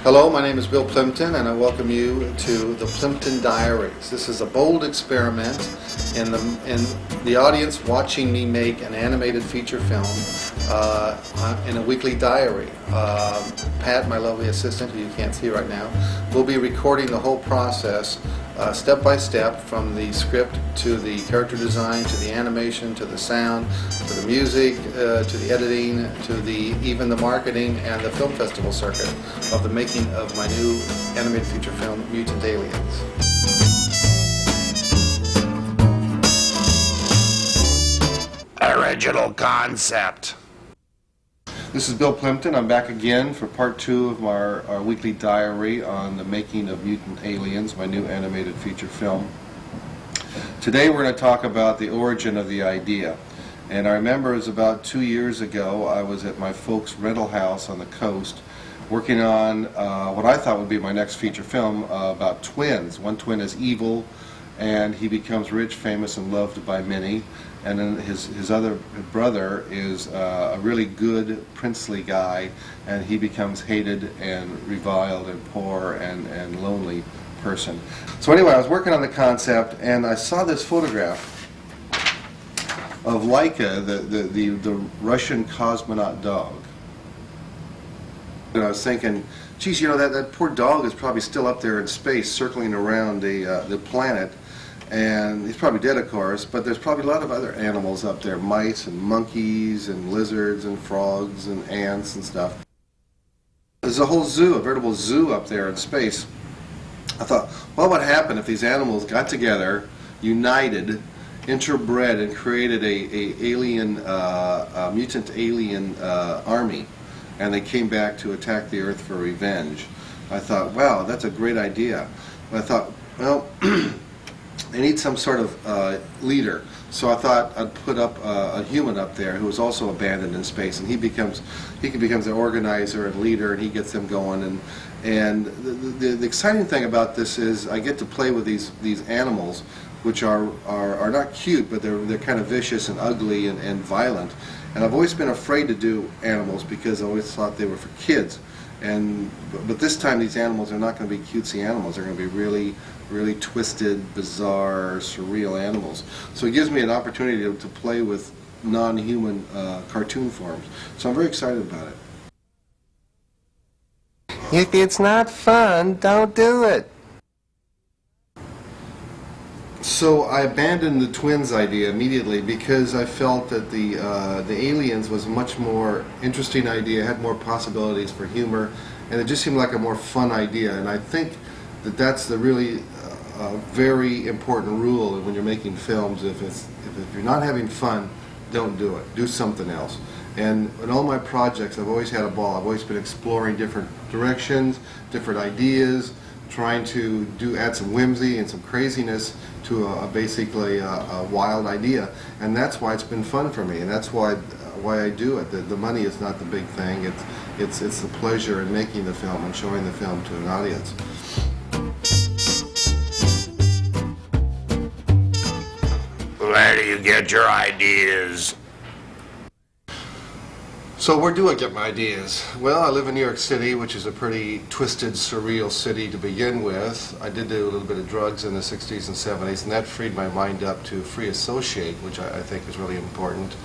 Hello, my name is Bill Plympton, and I welcome you to the Plympton Diaries. This is a bold experiment in the audience watching me make an animated feature film in a weekly diary. Pat, my lovely assistant, who you can't see right now, will be recording the whole process step by step, from the script to the character design, to the animation, to the sound, to the music, to the editing, to even the marketing and the film festival circuit of the making of my new animated feature film, Mutant Aliens. Original concept. This is Bill Plympton. I'm back again for part 2 of our weekly diary on the making of Mutant Aliens, my new animated feature film. Today we're going to talk about the origin of the idea. And I remember it was about 2 years ago. I was at my folks' rental house on the coast working on what I thought would be my next feature film about twins. One twin is evil, and he becomes rich, famous, and loved by many. And then his other brother is a really good, princely guy, and he becomes hated and reviled and poor and lonely person. So anyway, I was working on the concept, and I saw this photograph of Laika, the Russian cosmonaut dog. And I was thinking, geez, you know, that poor dog is probably still up there in space, circling around the planet. And he's probably dead, of course, but there's probably a lot of other animals up there, mice and monkeys and lizards and frogs and ants and stuff. There's a whole zoo, a veritable zoo up there in space. I thought, what would happen if these animals got together, united, interbred, and created a mutant alien army, and they came back to attack the Earth for revenge. I thought, wow, that's a great idea. But I thought, well, they need some sort of leader. So I thought I'd put up a human up there who was also abandoned in space, and he becomes an organizer and leader, and he gets them going. And the exciting thing about this is I get to play with these animals, which are not cute, but they're kind of vicious and ugly and violent. And I've always been afraid to do animals because I always thought they were for kids. But this time these animals are not going to be cutesy animals. They're going to be really twisted, bizarre, surreal animals. So it gives me an opportunity to play with non-human cartoon forms. So I'm very excited about it. If it's not fun, don't do it. So I abandoned the twins idea immediately because I felt that the aliens was a much more interesting idea, had more possibilities for humor, and it just seemed like a more fun idea. And I think that that's the really very important rule when you're making films. If you're not having fun, don't do it. Do something else. And in all my projects, I've always had a ball. I've always been exploring different directions, different ideas, trying to add some whimsy and some craziness to basically a wild idea, and that's why it's been fun for me, and that's why I do it. The money is not the big thing. It's the pleasure in making the film and showing the film to an audience. Where do you get your ideas? So where do I get my ideas? Well, I live in New York City, which is a pretty twisted, surreal city to begin with. I did do a little bit of drugs in the 60s and 70s, and that freed my mind up to free associate, which I think is really important.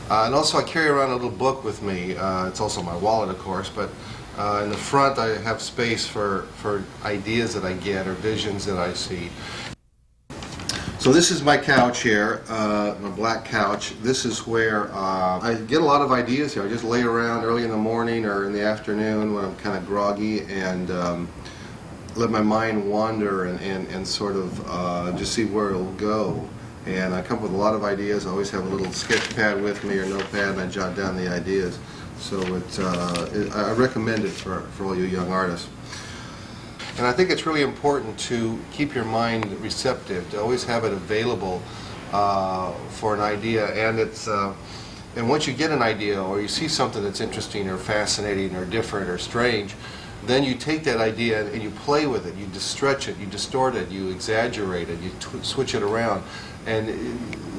And also I carry around a little book with me. It's also my wallet, of course, but in the front I have space for ideas that I get or visions that I see. So this is my couch here, my black couch. This is where I get a lot of ideas here. I just lay around early in the morning or in the afternoon when I'm kind of groggy and let my mind wander and sort of just see where it'll go. And I come up with a lot of ideas. I always have a little sketch pad with me or notepad, and I jot down the ideas. So I recommend it for all you young artists. And I think it's really important to keep your mind receptive, to always have it available for an idea. And once you get an idea or you see something that's interesting or fascinating or different or strange, then you take that idea and you play with it. You stretch it, you distort it, you exaggerate it, you switch it around. And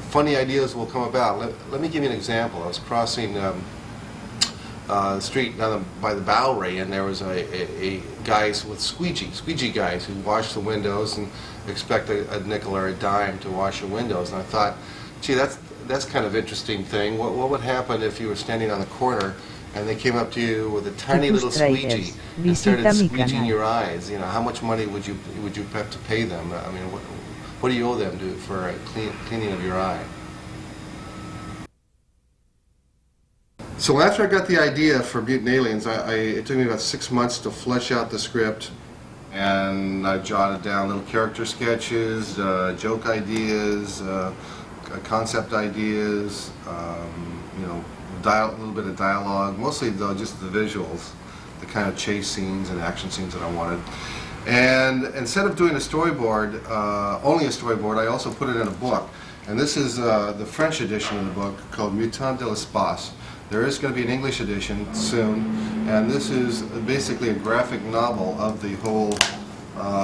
funny ideas will come about. Let me give you an example. I was crossing street by the Bowery, and there was a guys with squeegee guys who wash the windows and expect a nickel or a dime to wash your windows. And I thought, gee, that's kind of interesting thing. What would happen if you were standing on the corner and they came up to you with a tiny little squeegee and started squeegeeing your eyes? You know, how much money would you have to pay them? I mean, what do you owe them for a cleaning of your eye? So after I got the idea for Mutant Aliens, it took me about 6 months to flesh out the script, and I jotted down little character sketches, joke ideas, concept ideas, you know, a little bit of dialogue, mostly though just the visuals, the kind of chase scenes and action scenes that I wanted. And instead of doing a storyboard, only a storyboard, I also put it in a book. And this is the French edition of the book called Mutantes de l'Espace. There is going to be an English edition soon, and this is basically a graphic novel of the whole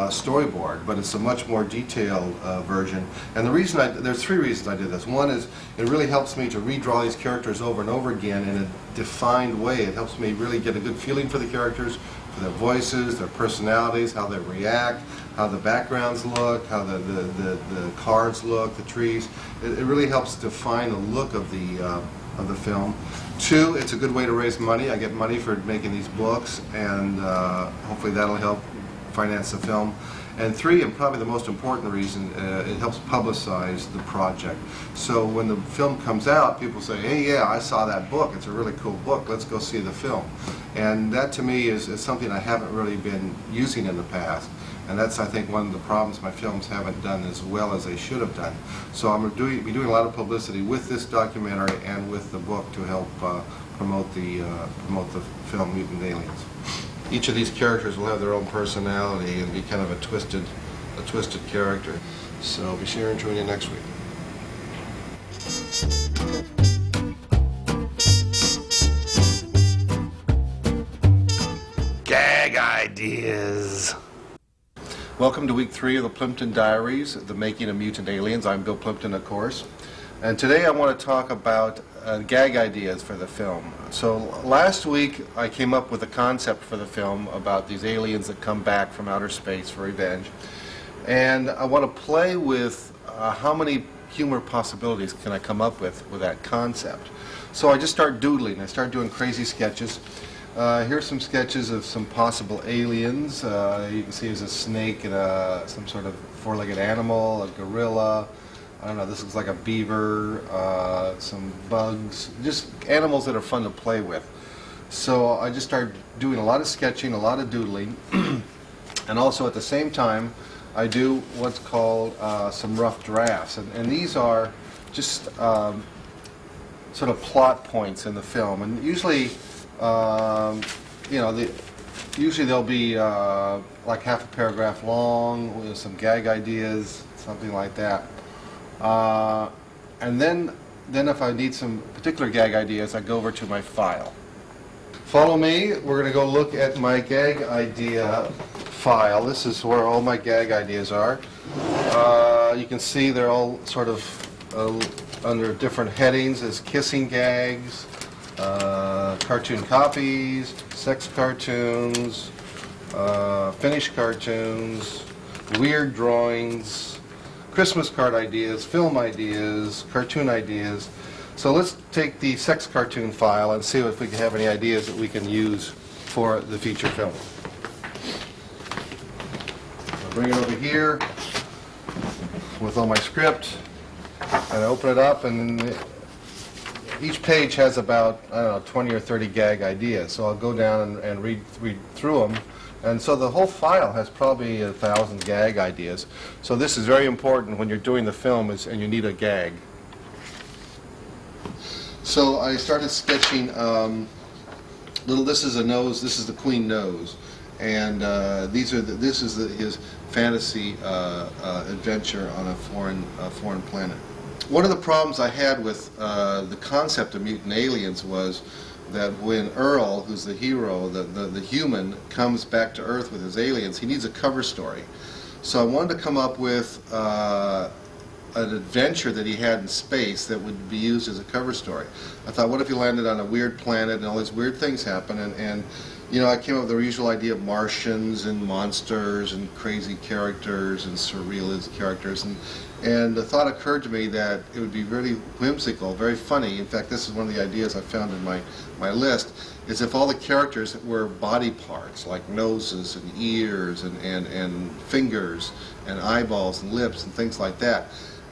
storyboard, but it's a much more detailed version. And the reason there's 3 reasons I did this. One is it really helps me to redraw these characters over and over again in a defined way. It helps me really get a good feeling for the characters, for their voices, their personalities, how they react, how the backgrounds look, how the cars look, the trees. It really helps define the look of the film. 2, it's a good way to raise money. I get money for making these books, and hopefully that'll help finance the film. And 3, and probably the most important reason, it helps publicize the project. So when the film comes out, people say, hey, yeah, I saw that book. It's a really cool book. Let's go see the film. And that to me is something I haven't really been using in the past. And that's, I think, one of the problems my films haven't done as well as they should have done. So I'm be doing a lot of publicity with this documentary and with the book to help promote the film Mutant Aliens. Each of these characters will have their own personality and be kind of a twisted character. So be sure and tune in next week. Gag ideas. Welcome to week 3 of the Plympton Diaries, the making of Mutant Aliens. I'm Bill Plympton, of course. And today I want to talk about gag ideas for the film. So last week I came up with a concept for the film about these aliens that come back from outer space for revenge. And I want to play with how many humor possibilities can I come up with that concept. So I just start doodling. I start doing crazy sketches. Here's some sketches of some possible aliens. You can see there's a snake and some sort of 4-legged animal, a gorilla. I don't know, this looks like a beaver, some bugs, just animals that are fun to play with. So I just started doing a lot of sketching, a lot of doodling, and also at the same time I do what's called some rough drafts. And these are just sort of plot points in the film. And usually, you know, usually they'll be like half a paragraph long with some gag ideas, something like that. And then if I need some particular gag ideas, I go over to my file. Follow me. We're going to go look at my gag idea file. This is where all my gag ideas are. You can see they're all sort of under different headings as kissing gags, cartoon copies, sex cartoons, finished cartoons, weird drawings, Christmas card ideas, film ideas, cartoon ideas. So let's take the sex cartoon file and see if we can have any ideas that we can use for the feature film. I'll bring it over here with all my script, and I open it up, and each page has about, I don't know, 20 or 30 gag ideas. So I'll go down and read through them. And so the whole file has probably 1,000 gag ideas. So this is very important when you're doing the film and you need a gag. So I started sketching this is a nose, this is the queen nose. And this is his fantasy adventure on a foreign planet. One of the problems I had with the concept of mutant aliens was that when Earl, who's the hero, the human, comes back to Earth with his aliens, he needs a cover story. So I wanted to come up with an adventure that he had in space that would be used as a cover story. I thought, what if he landed on a weird planet and all these weird things happen, and you know, I came up with the usual idea of Martians and monsters and crazy characters and surrealist characters, and the thought occurred to me that it would be really whimsical, very funny. In fact, this is one of the ideas I found in my list, is if all the characters were body parts, like noses and ears and fingers and eyeballs and lips and things like that.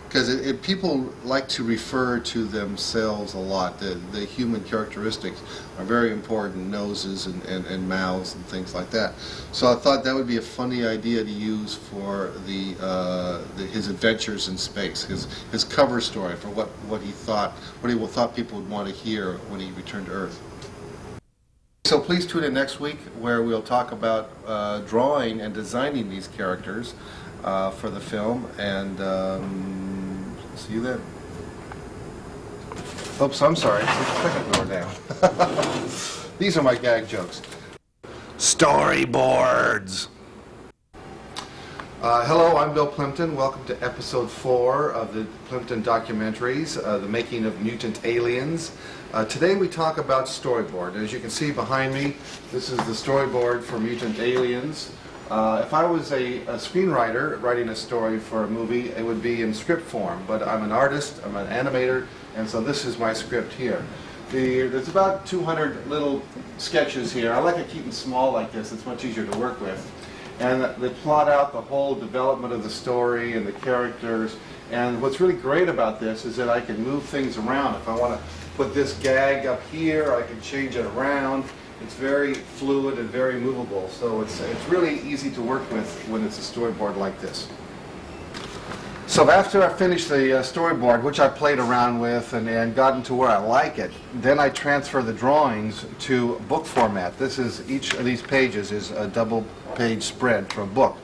Because people like to refer to themselves a lot. The human characteristics are very important, noses and mouths and things like that. So I thought that would be a funny idea to use for his adventures in space, his cover story for what he thought people would want to hear when he returned to Earth. So please tune in next week where we'll talk about drawing and designing these characters for the film, and see you then. Oops, I'm sorry. Second door down. These are my gag jokes. Storyboards. Hello, I'm Bill Plympton. Welcome to episode 4 of the Plympton documentaries, the making of mutant aliens. Today we talk about storyboard. As you can see behind me, this is the storyboard for Mutant Aliens. If I was a screenwriter writing a story for a movie, it would be in script form, but I'm an artist, I'm an animator, and so this is my script here. There's about 200 little sketches here. I like to keep them small like this, it's much easier to work with. And they plot out the whole development of the story and the characters. And what's really great about this is that I can move things around. If I want to put this gag up here, I can change it around. It's very fluid and very movable, so it's really easy to work with when it's a storyboard like this. So after I finished the storyboard, which I played around with and gotten to where I like it, then I transfer the drawings to book format. Each of these pages is a double page spread for a book.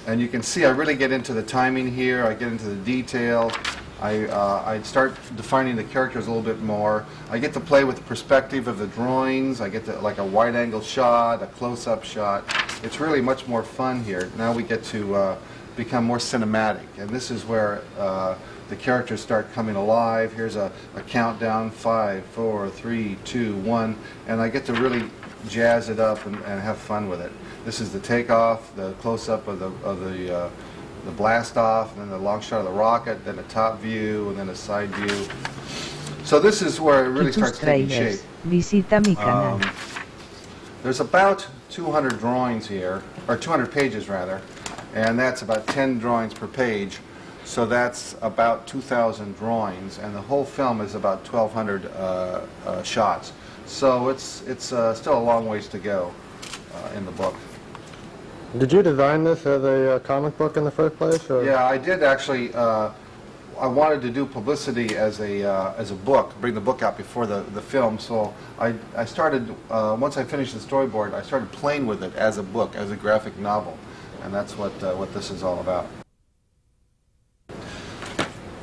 And you can see I really get into the timing here, I get into the detail. I start defining the characters a little bit more. I get to play with the perspective of the drawings. I get to, like, a wide-angle shot, a close-up shot. It's really much more fun here. Now we get to become more cinematic, and this is where the characters start coming alive. Here's a countdown: 5, 4, 3, 2, 1, and I get to really jazz it up and have fun with it. This is the takeoff, the close-up of the blast off, and then the long shot of the rocket, then a top view, and then a side view. So this is where it really starts taking shape. Visita mi canal. There's about 200 drawings here, or 200 pages rather, and that's about 10 drawings per page. So that's about 2,000 drawings, and the whole film is about 1,200 shots. So it's still a long ways to go in the book. Did you design this as a comic book in the first place? Or? Yeah, I did actually. I wanted to do publicity as a book, bring the book out before the film. So I started, once I finished the storyboard, I started playing with it as a book, as a graphic novel, and that's what this is all about.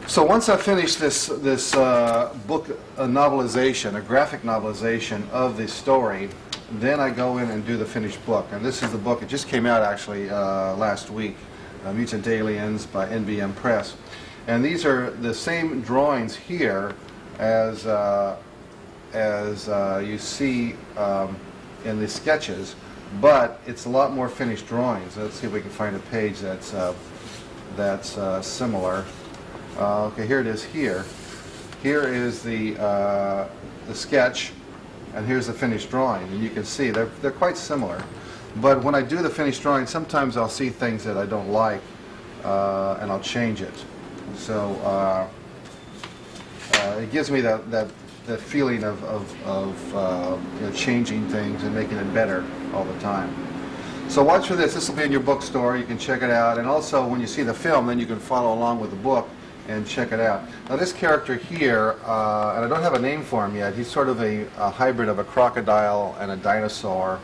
So once I finished this book novelization, a graphic novelization of the story, then I go in and do the finished book. And this is the book. It just came out actually last week, Mutant Aliens by NBM Press. And these are the same drawings here as you see in the sketches, but it's a lot more finished drawings. Let's see if we can find a page that's similar. Okay, here it is here. Here is the sketch, and here's the finished drawing. And you can see they're quite similar. But when I do the finished drawing, sometimes I'll see things that I don't like, and I'll change it. So it gives me that feeling of you know, changing things and making it better all the time. So watch for this. This will be in your bookstore. You can check it out. And also, when you see the film, then you can follow along with the book and check it out. Now this character here, and I don't have a name for him yet, he's sort of a hybrid of a crocodile and a dinosaur.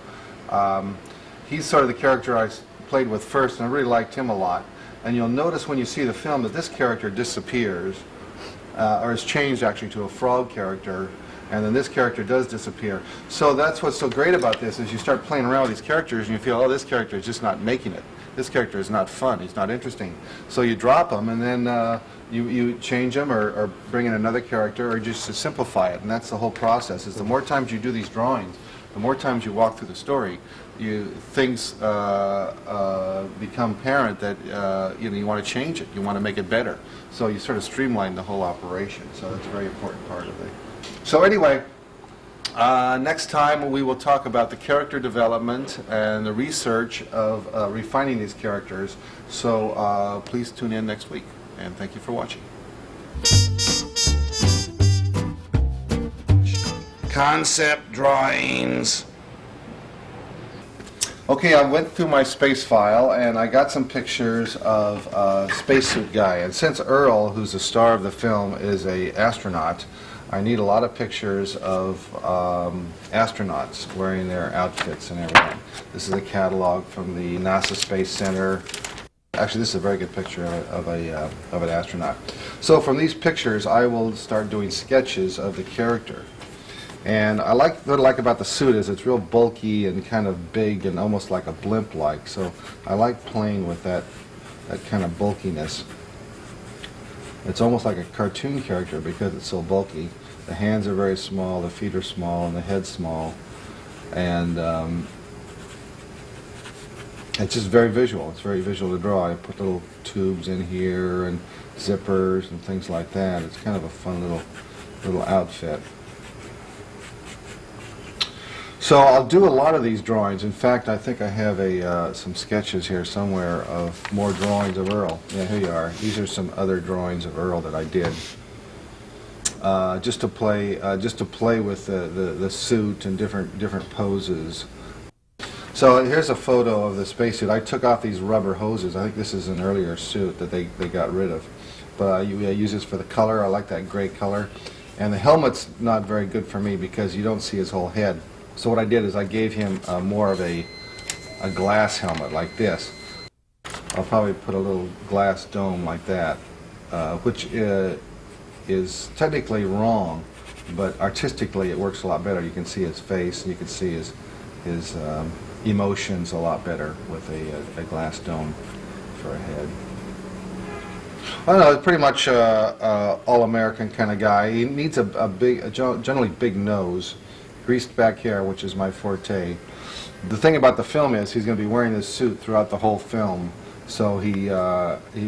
He's sort of the character I played with first, and I really liked him a lot. And you'll notice when you see the film that this character disappears, or is changed actually to a frog character, and then this character does disappear. So that's what's so great about this, is you start playing around with these characters and you feel, oh, this character is just not making it. this character is not fun, he's not interesting. So you drop him, and then you change him, or bring in another character, or just to simplify it. And that's the whole process, is the more times you do these drawings, the more times you walk through the story, things become apparent that you want to change it, you want to make it better. So you sort of streamline the whole operation. So that's a very important part of it. So anyway, next time we will talk about the character development and the research of refining these characters. So please tune in next week, and thank you for watching. Concept drawings. Okay, I went through my space file and I got some pictures of Spacesuit Guy. And since Earl, who's the star of the film, is an astronaut, I need a lot of pictures of astronauts wearing their outfits and everything. This is a catalog from the NASA Space Center. Actually, this is a very good picture of an astronaut. So from these pictures, I will start doing sketches of the character. And what I like about the suit is it's real bulky and kind of big and almost like a blimp-like. So I like playing with that kind of bulkiness. It's almost like a cartoon character because it's so bulky. The hands are very small, the feet are small, and the head's small. And it's just very visual. It's very visual to draw. I put little tubes in here and zippers and things like that. It's kind of a fun little outfit. So I'll do a lot of these drawings. In fact, I think I have some sketches here somewhere of more drawings of Earl. Yeah, here you are. These are some other drawings of Earl that I did. Just to play with the suit and different poses. So here's a photo of the spacesuit. I took off these rubber hoses. I think this is an earlier suit that they got rid of. But I use this for the color. I like that gray color. And the helmet's not very good for me because you don't see his whole head. So what I did is I gave him more of a glass helmet like this. I'll probably put a little glass dome like that, which is technically wrong, but artistically it works a lot better. You can see his face, and you can see his emotions a lot better with a glass dome for a head. I don't know, it's pretty much all-American kind of guy. He needs a generally big nose, greased back hair, which is my forte. The thing about the film is he's going to be wearing this suit throughout the whole film, so he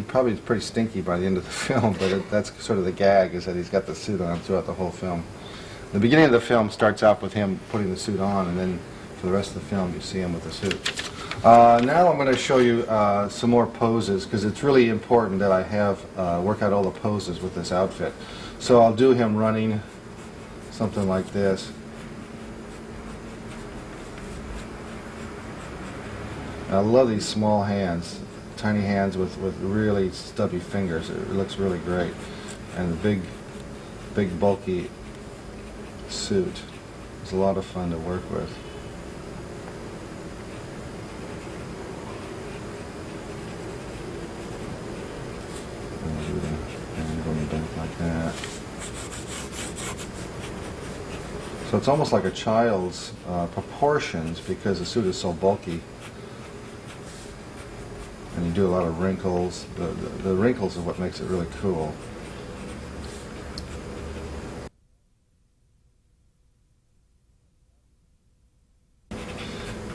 probably is pretty stinky by the end of the film, but that's sort of the gag, is that he's got the suit on throughout the whole film. The beginning of the film starts out with him putting the suit on, and then for the rest of the film you see him with the suit. Now I'm going to show you some more poses, because it's really important that I have work out all the poses with this outfit. So I'll do him running, something like this. I love these small hands, tiny hands with really stubby fingers. It looks really great. And the big bulky suit. It's a lot of fun to work with. And going back like that. So it's almost like a child's proportions because the suit is so bulky. And you do a lot of wrinkles. The wrinkles are what makes it really cool.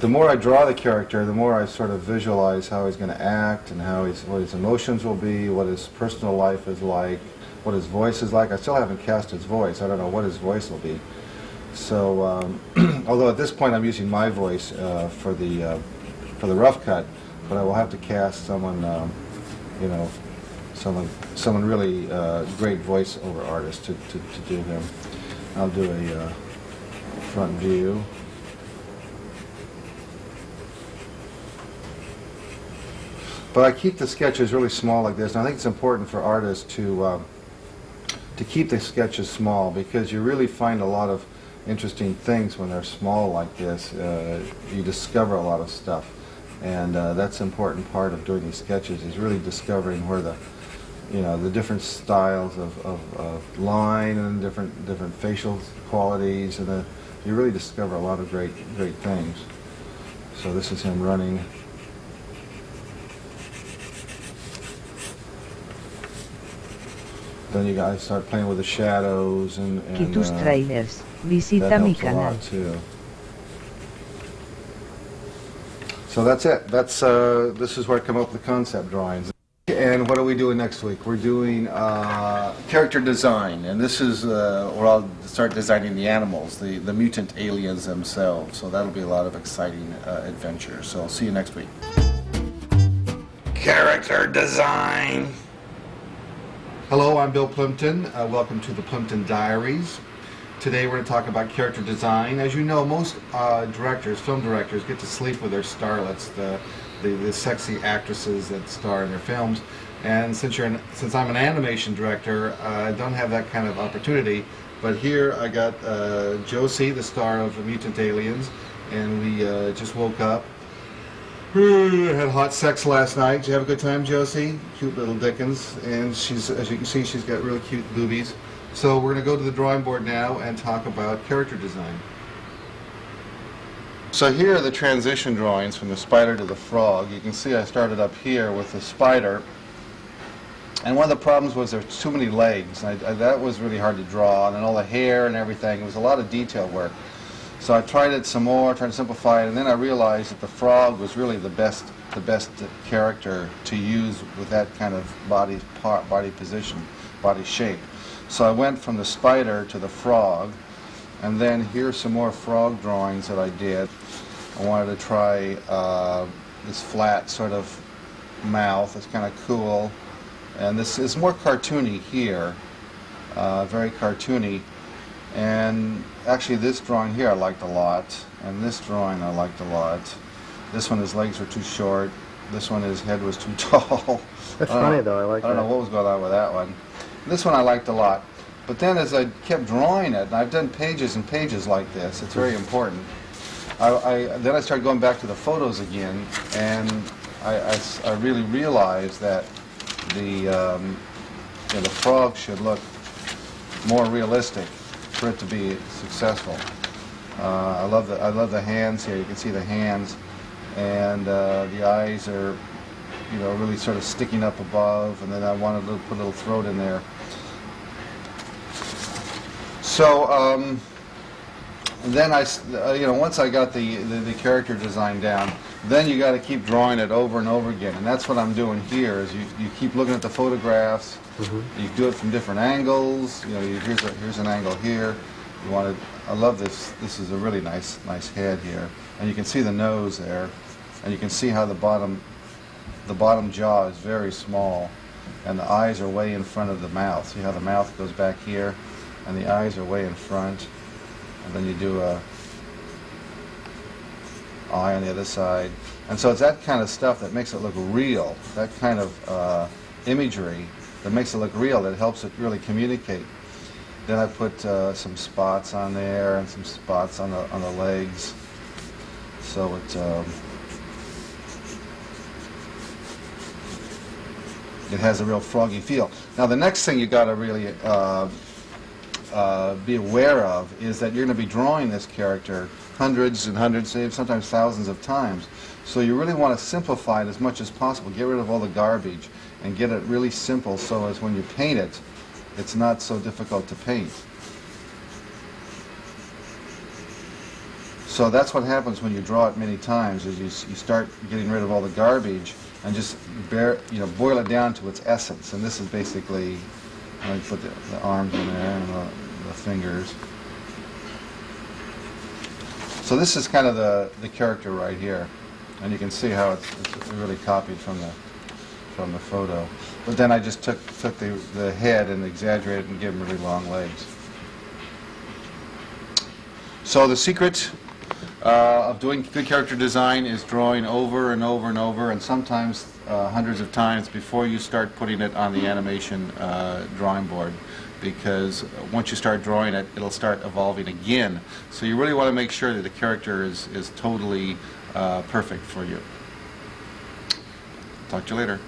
The more I draw the character, the more I sort of visualize how he's going to act and what his emotions will be, what his personal life is like, what his voice is like. I still haven't cast his voice. I don't know what his voice will be. So, although at this point I'm using my voice for the rough cut, but I will have to cast someone, someone really great voiceover artist to do him. I'll do a front view. But I keep the sketches really small like this, and I think it's important for artists to keep the sketches small, because you really find a lot of interesting things when they're small like this. You discover a lot of stuff. And that's an important part of doing these sketches, is really discovering where the different styles of line and different facial qualities, and you really discover a lot of great things. So this is him running. Then you guys start playing with the shadows and tus tráilers. that Visita mi helps a canal. lot too. So that's it. This is where I come up with the concept drawings. And what are we doing next week? We're doing character design, and this is where I'll start designing the animals, the mutant aliens themselves. So that'll be a lot of exciting adventures. So I'll see you next week. Character design. Hello, I'm Bill Plympton. Welcome to the Plympton Diaries. Today we're going to talk about character design. As you know, most directors, film directors, get to sleep with their starlets, the sexy actresses that star in their films. And since I'm an animation director, I don't have that kind of opportunity. But here I got Josie, the star of Mutant Aliens, and we just woke up. Had hot sex last night. Did you have a good time, Josie? Cute little Dickens. And as you can see, she's got really cute boobies. So we're going to go to the drawing board now and talk about character design. So here are the transition drawings from the spider to the frog. You can see I started up here with the spider. And one of the problems was there's too many legs. That was really hard to draw. And then all the hair and everything. It was a lot of detail work. So I tried it some more, tried to simplify it, and then I realized that the frog was really the best character to use with that kind of body position, body shape. So I went from the spider to the frog, and then here's some more frog drawings that I did. I wanted to try this flat sort of mouth. It's kind of cool, and this is more cartoony here, very cartoony. And actually this drawing here I liked a lot, and this drawing I liked a lot. This one, his legs were too short. This one, his head was too tall. That's funny though, I like that. I don't know what was going on with that one. This one I liked a lot. But then as I kept drawing it, and I've done pages and pages like this, it's very important. Then I started going back to the photos again, and I really realized that the frog should look more realistic for it to be successful. I love the hands here. You can see the hands, and the eyes are, really sort of sticking up above. And then I wanted to put a little throat in there. So then once I got the character design down, then you got to keep drawing it over and over again. And that's what I'm doing here. Is you keep looking at the photographs. Mm-hmm. You do it from different angles. Here's an angle here. I love this. This is a really nice head here, and you can see the nose there, and you can see how the bottom jaw is very small, and the eyes are way in front of the mouth. See how the mouth goes back here, and the eyes are way in front, and then you do a eye on the other side, and so it's that kind of stuff that makes it look real. That kind of imagery that makes it look real, that helps it really communicate. Then I put some spots on there and some spots on the legs, so it has a real froggy feel. Now the next thing you got to really be aware of is that you're going to be drawing this character hundreds and hundreds, sometimes thousands of times. So you really want to simplify it as much as possible. Get rid of all the garbage and get it really simple, so as when you paint it, it's not so difficult to paint. So that's what happens when you draw it many times, is you start getting rid of all the garbage and just boil it down to its essence. And this is basically, I put the arms in there and the fingers. So this is kind of the character right here, and you can see how it's really copied from the photo. But then I just took the head and exaggerated and gave him really long legs. So the secret of doing good character design is drawing over and over and over, and sometimes hundreds of times before you start putting it on the animation drawing board, because once you start drawing it, it'll start evolving again. So you really want to make sure that the character is totally perfect for you. Talk to you later.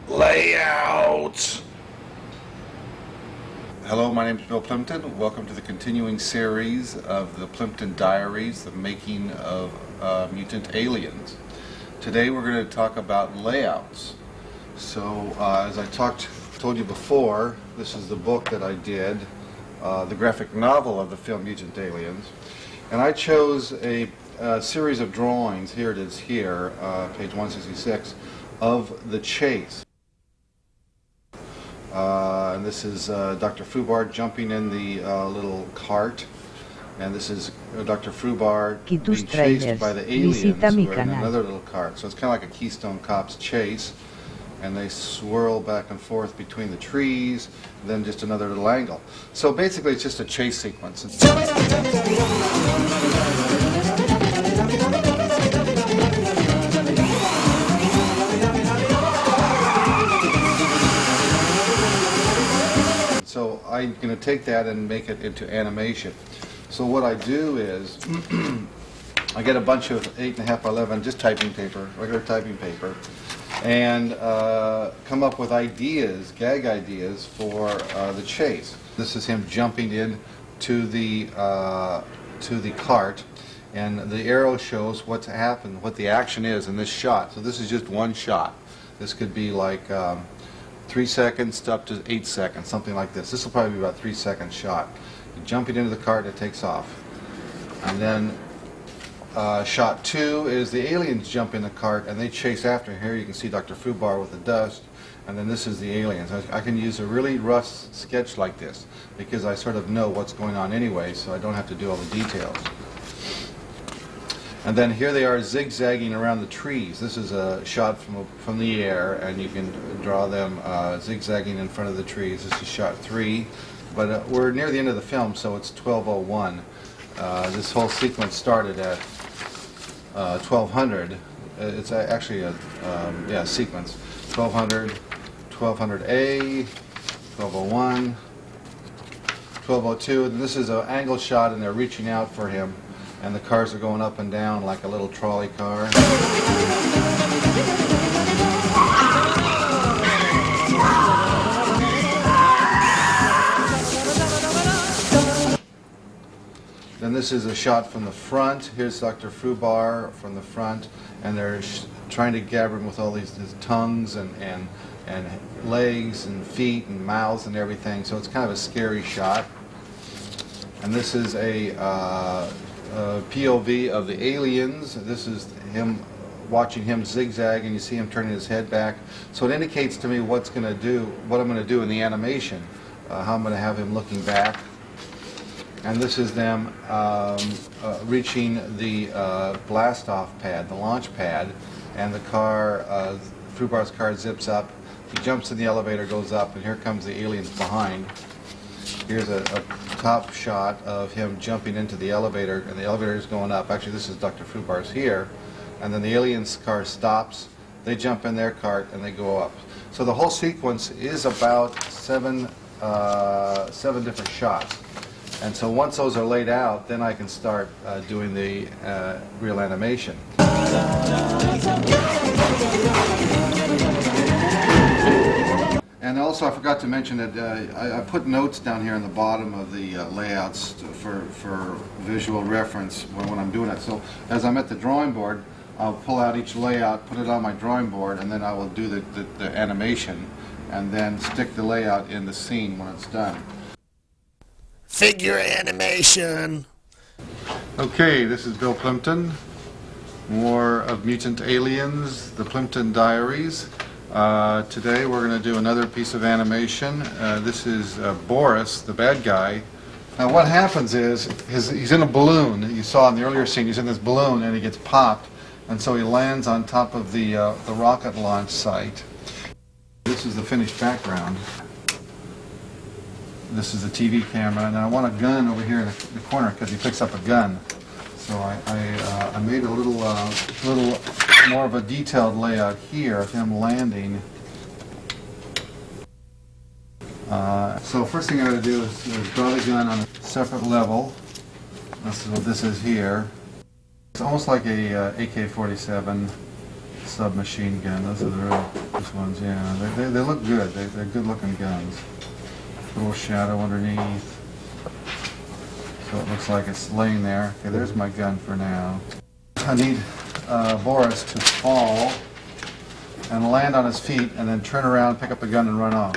Layout. Hello, my name is Bill Plympton. Welcome to the continuing series of the Plympton Diaries, the making of mutant aliens. Today we're going to talk about layouts. So as I told you before, this is the book that I did, the graphic novel of the film Mutant Aliens. And I chose a series of drawings, here it is here, page 166, of the chase. And this is Dr. Fubar jumping in the little cart, and this is Dr. Fubar being chased by the aliens who are in another little cart. So it's kind of like a Keystone Cops chase, and they swirl back and forth between the trees, and then just another little angle. So basically it's just a chase sequence. So I'm going to take that and make it into animation. So what I do is I get a bunch of 8.5 by 11 just typing paper, regular typing paper, and come up with ideas, gag ideas for the chase. This is him jumping in to the cart, and the arrow shows what's happened, what the action is in this shot. So this is just one shot. This could be like 3 seconds up to 8 seconds, something like this. This will probably be about 3 second shot. You jump it into the cart, it takes off. And then shot 2 is the aliens jump in the cart and they chase after. Here you can see Dr. Fubar with the dust, and then this is the aliens. I can use a really rough sketch like this because I sort of know what's going on anyway, so I don't have to do all the details. And then here they are zigzagging around the trees. This is a shot from the air, and you can draw them zigzagging in front of the trees. This is shot 3, but we're near the end of the film, so it's 12:01. This whole sequence started at 1200. It's actually a sequence. 1200, 1200A, 1201, 1202. And this is an angle shot, and they're reaching out for him. And the cars are going up and down like a little trolley car. Then this is a shot from the front. Here's Dr. Fubar from the front, and they're trying to gather him with all these tongues and legs and feet and mouths and everything. So it's kind of a scary shot. And this is a POV of the aliens. This is him watching him zigzag, and you see him turning his head back. So it indicates to me what I'm going to do in the animation, how I'm going to have him looking back. And this is them reaching the blast-off pad, the launch pad, and the car, Fubar's car zips up. He jumps in the elevator, goes up, and here comes the aliens behind. Here's a top shot of him jumping into the elevator, and the elevator is going up. Actually, this is Dr. Fubar's here. And then the aliens' car stops. They jump in their cart, and they go up. So the whole sequence is about seven different shots. And so once those are laid out, then I can start doing the real animation. And also, I forgot to mention that I put notes down here in the bottom of the layouts for visual reference when I'm doing it. So as I'm at the drawing board, I'll pull out each layout, put it on my drawing board, and then I will do the animation, and then stick the layout in the scene when it's done. Figure animation. Okay, this is Bill Plympton. More of Mutant Aliens, the Plympton Diaries. Today we're going to do another piece of animation. This is Boris, the bad guy. Now what happens is, he's in a balloon. You saw in the earlier scene, he's in this balloon and he gets popped, and so he lands on top of the rocket launch site. This is the finished background. This is the TV camera, and I want a gun over here in the corner because he picks up a gun. So I made a little more of a detailed layout here of him landing. So first thing I got to do is draw the gun on a separate level. This is what this is here. It's almost like a AK-47 submachine gun. Those are the real ones, yeah. They look good. They're good-looking guns. Little shadow underneath. So it looks like it's laying there. Okay, there's my gun for now. I need Boris to fall and land on his feet and then turn around, pick up the gun and run off.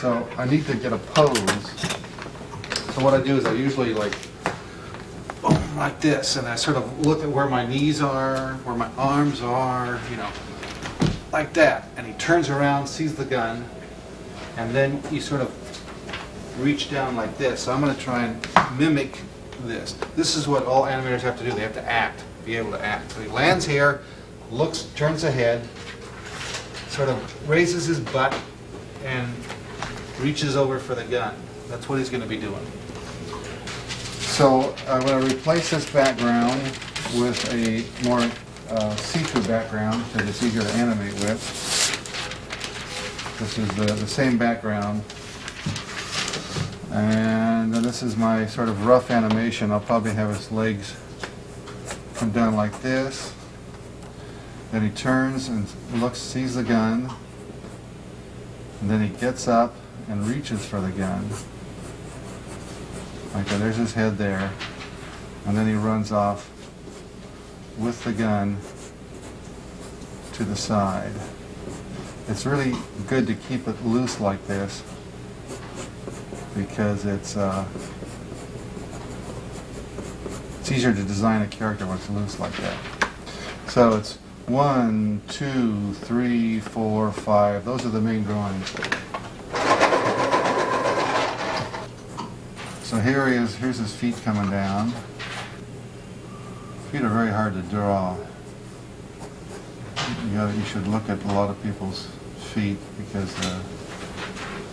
So I need to get a pose. So what I do is I usually like this, and I sort of look at where my knees are, where my arms are, you know, like that. And he turns around, sees the gun, and then you sort of reach down like this. So I'm going to try and mimic this. This is what all animators have to do. They have to act, be able to act. So he lands here, looks, turns ahead, sort of raises his butt, and reaches over for the gun. That's what he's going to be doing. So I'm going to replace this background with a more see-through background because it's easier to animate with. This is the same background. And then this is my sort of rough animation. I'll probably have his legs come down like this. Then he turns and looks, sees the gun. And then he gets up and reaches for the gun. Okay, there's his head there. And then he runs off with the gun to the side. It's really good to keep it loose like this because it's easier to design a character when it's loose like that. So it's 1, 2, 3, 4, 5. Those are the main drawings. So here he is, here's his feet coming down. Feet are very hard to draw. You should look at a lot of people's feet because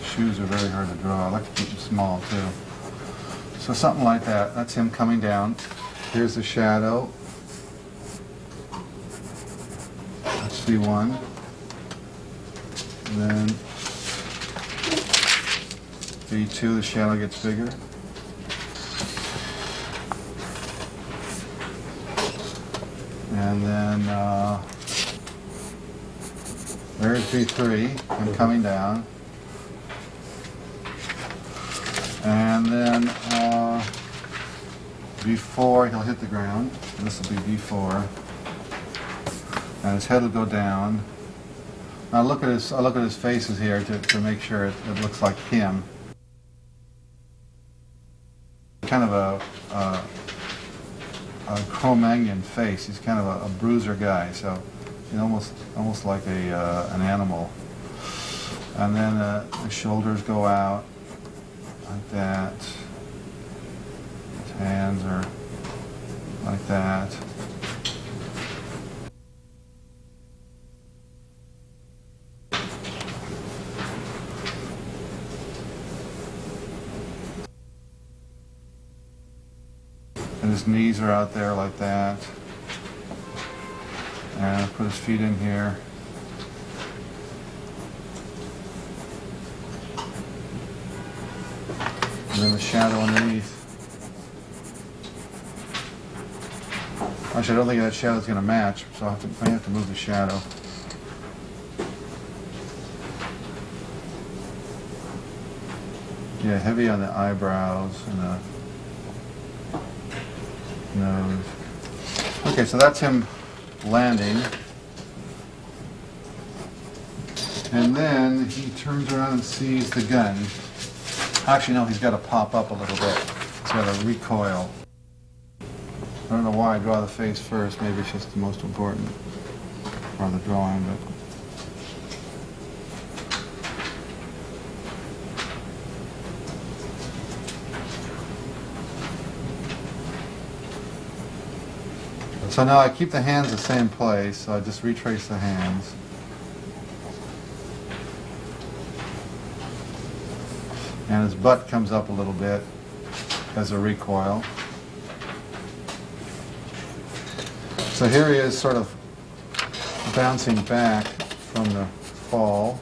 shoes are very hard to draw. I like to keep them small too. So something like that. That's him coming down. Here's the shadow. That's V1. And then V2, the shadow gets bigger. And then there's V3, I'm coming down. And then V4, he'll hit the ground. This will be V4. And his head will go down. Now I look at his faces here to make sure it looks like him. Kind of a Cro-Magnon face. He's kind of a bruiser guy, so he's almost like an animal. And then the shoulders go out like that. His hands are like that. And his knees are out there like that. And I'll put his feet in here. And then the shadow underneath. Actually, I don't think that shadow's going to match, so I have to move the shadow. Yeah, heavy on the eyebrows and the nose. Okay, so that's him landing. And then he turns around and sees the gun. Actually, no, he's got to pop up a little bit. He's got to recoil. I don't know why I draw the face first. Maybe it's just the most important part of the drawing, but so now I keep the hands the same place, so I just retrace the hands. And his butt comes up a little bit as a recoil. So here he is sort of bouncing back from the fall.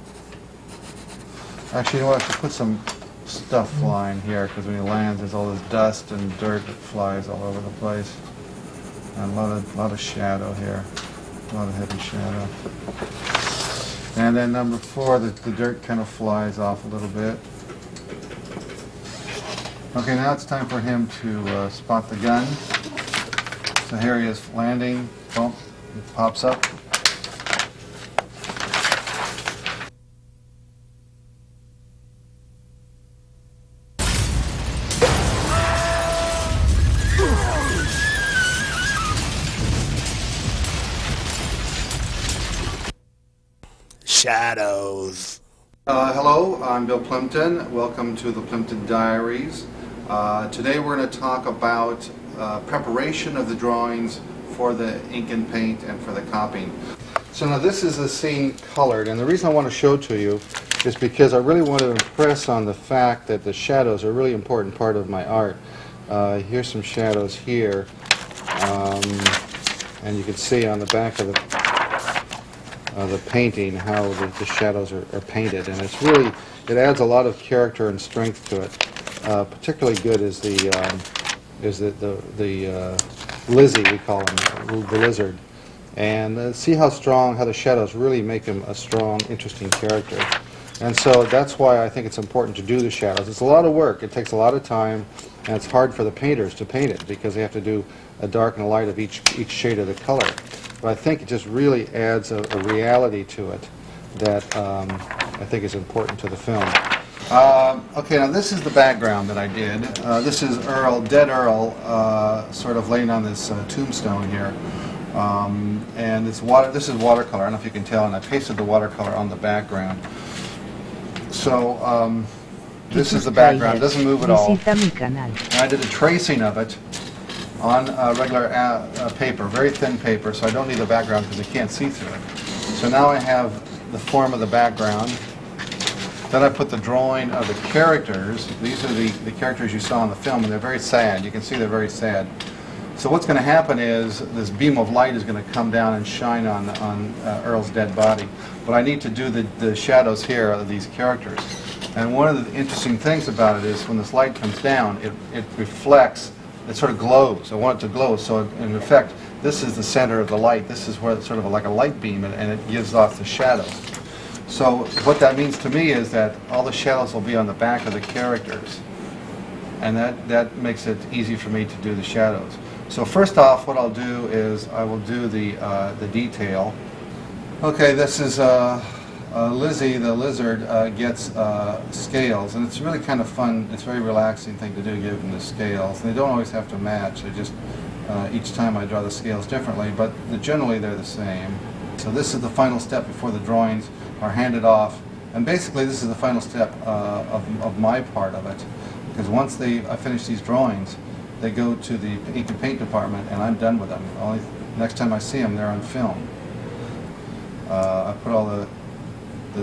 Actually, you know what, I have to put some stuff flying here because when he lands there's all this dust and dirt that flies all over the place. And a lot of shadow here, a lot of heavy shadow. And then number 4, the dirt kind of flies off a little bit. Okay, now it's time for him to spot the gun. So here he is landing. Boom, it pops up. Shadows. Hello, I'm Bill Plympton. Welcome to the Plympton Diaries. Today we're going to talk about preparation of the drawings for the ink and paint and for the copying. So now this is a scene colored, and the reason I want to show to you is because I really want to impress on the fact that the shadows are a really important part of my art. Here's some shadows here, and you can see on the back of the painting how the shadows are painted, and it's really, it adds a lot of character and strength to it. Particularly good is the Lizzie, we call him, the lizard, and see how strong, how the shadows really make him a strong, interesting character. And so that's why I think it's important to do the shadows. It's a lot of work, it takes a lot of time, and it's hard for the painters to paint it because they have to do a dark and a light of each shade of the color. But I think it just really adds a reality to it that I think is important to the film. Okay, now this is the background that I did. This is Earl, dead Earl, sort of laying on this tombstone here. And this is watercolor, I don't know if you can tell, and I pasted the watercolor on the background. So this is the background, it doesn't move at all. And I did a tracing of it on regular paper, very thin paper, so I don't need the background because I can't see through it. So now I have the form of the background. Then I put the drawing of the characters. These are the characters you saw in the film, and they're very sad. You can see they're very sad. So what's going to happen is this beam of light is going to come down and shine on Earl's dead body. But I need to do the shadows here of these characters. And one of the interesting things about it is when this light comes down, it reflects. It sort of glows. I want it to glow, so in effect, this is the center of the light. This is where it's sort of like a light beam, and it gives off the shadows. So what that means to me is that all the shadows will be on the back of the characters, and that makes it easy for me to do the shadows. So first off, what I'll do is I will do the detail. Okay, this is Lizzie, the lizard, gets scales, and it's really kind of fun. It's a very relaxing thing to do, give them the scales. And they don't always have to match. They just each time I draw the scales differently, but generally they're the same. So this is the final step before the drawings are handed off, and basically this is the final step of my part of it, because once I finish these drawings, they go to the ink and paint department, and I'm done with them. Next time I see them, they're on film. I put all the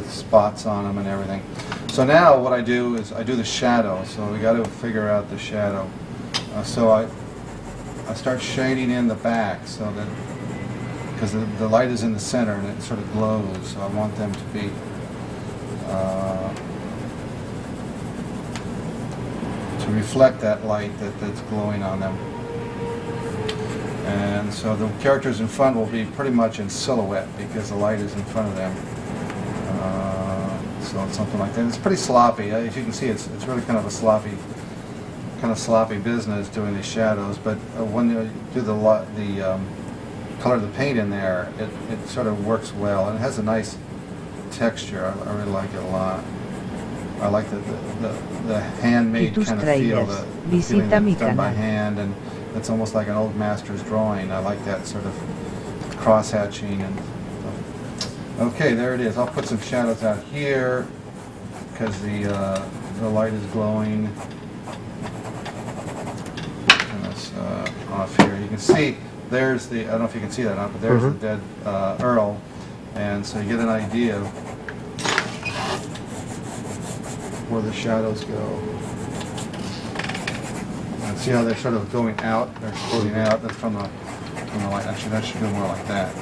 spots on them and everything. So now what I do is I do the shadow. So we got to figure out the shadow. So I start shading in the back, so that because the light is in the center and it sort of glows. So I want them to be to reflect that light that's glowing on them. And so the characters in front will be pretty much in silhouette because the light is in front of them. So it's something like that. It's pretty sloppy. As you can see, it's really kind of a sloppy business doing these shadows. But when you do the color of the paint in there, it sort of works well, and it has a nice texture. I really like it a lot. I like the handmade kind of feel, the feeling that it's done by hand, and it's almost like an old master's drawing. I like that sort of cross-hatching and. Okay, there it is. I'll put some shadows out here because the light is glowing. And it's off here. You can see there's the, I don't know if you can see that or not, but there's the dead Earl. And so you get an idea of where the shadows go. And see how they're sort of going out? They're floating out. That's from the light. Actually, that should go more like that.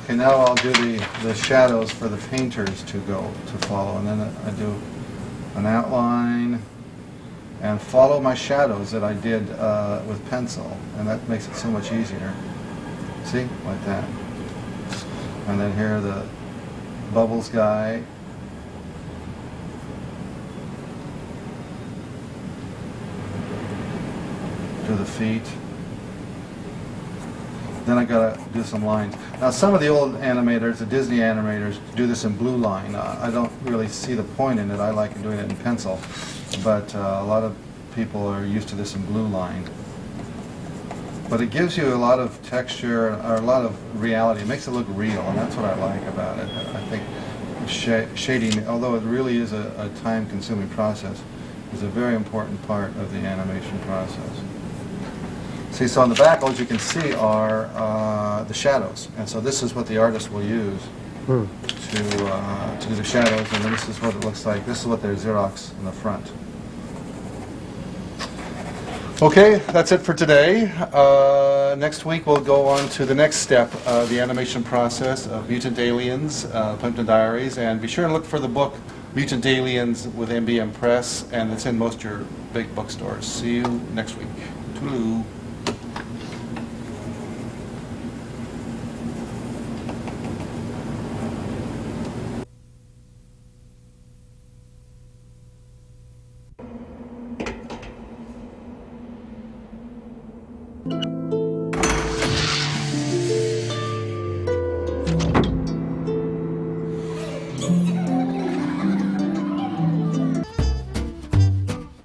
Okay, now I'll do the shadows for the painters to follow, and then I do an outline and follow my shadows that I did with pencil, and that makes it so much easier. See, like that. And then here the Bubbles guy, to the feet. Then I gotta do some lines. Now some of the old animators, the Disney animators, do this in blue line. I don't really see the point in it. I like doing it in pencil. But a lot of people are used to this in blue line. But it gives you a lot of texture, or a lot of reality. It makes it look real, and that's what I like about it. I think shading, although it really is a time-consuming process, is a very important part of the animation process. See, so on the back, all you can see are the shadows, and so this is what the artist will use to do the shadows, and then this is what it looks like. This is what they're Xerox in the front. Okay, that's it for today. Next week we'll go on to the next step of the animation process of Mutant Aliens, Plympton Diaries, and be sure to look for the book Mutant Aliens with MBM Press, and it's in most of your big bookstores. See you next week. Toodaloo.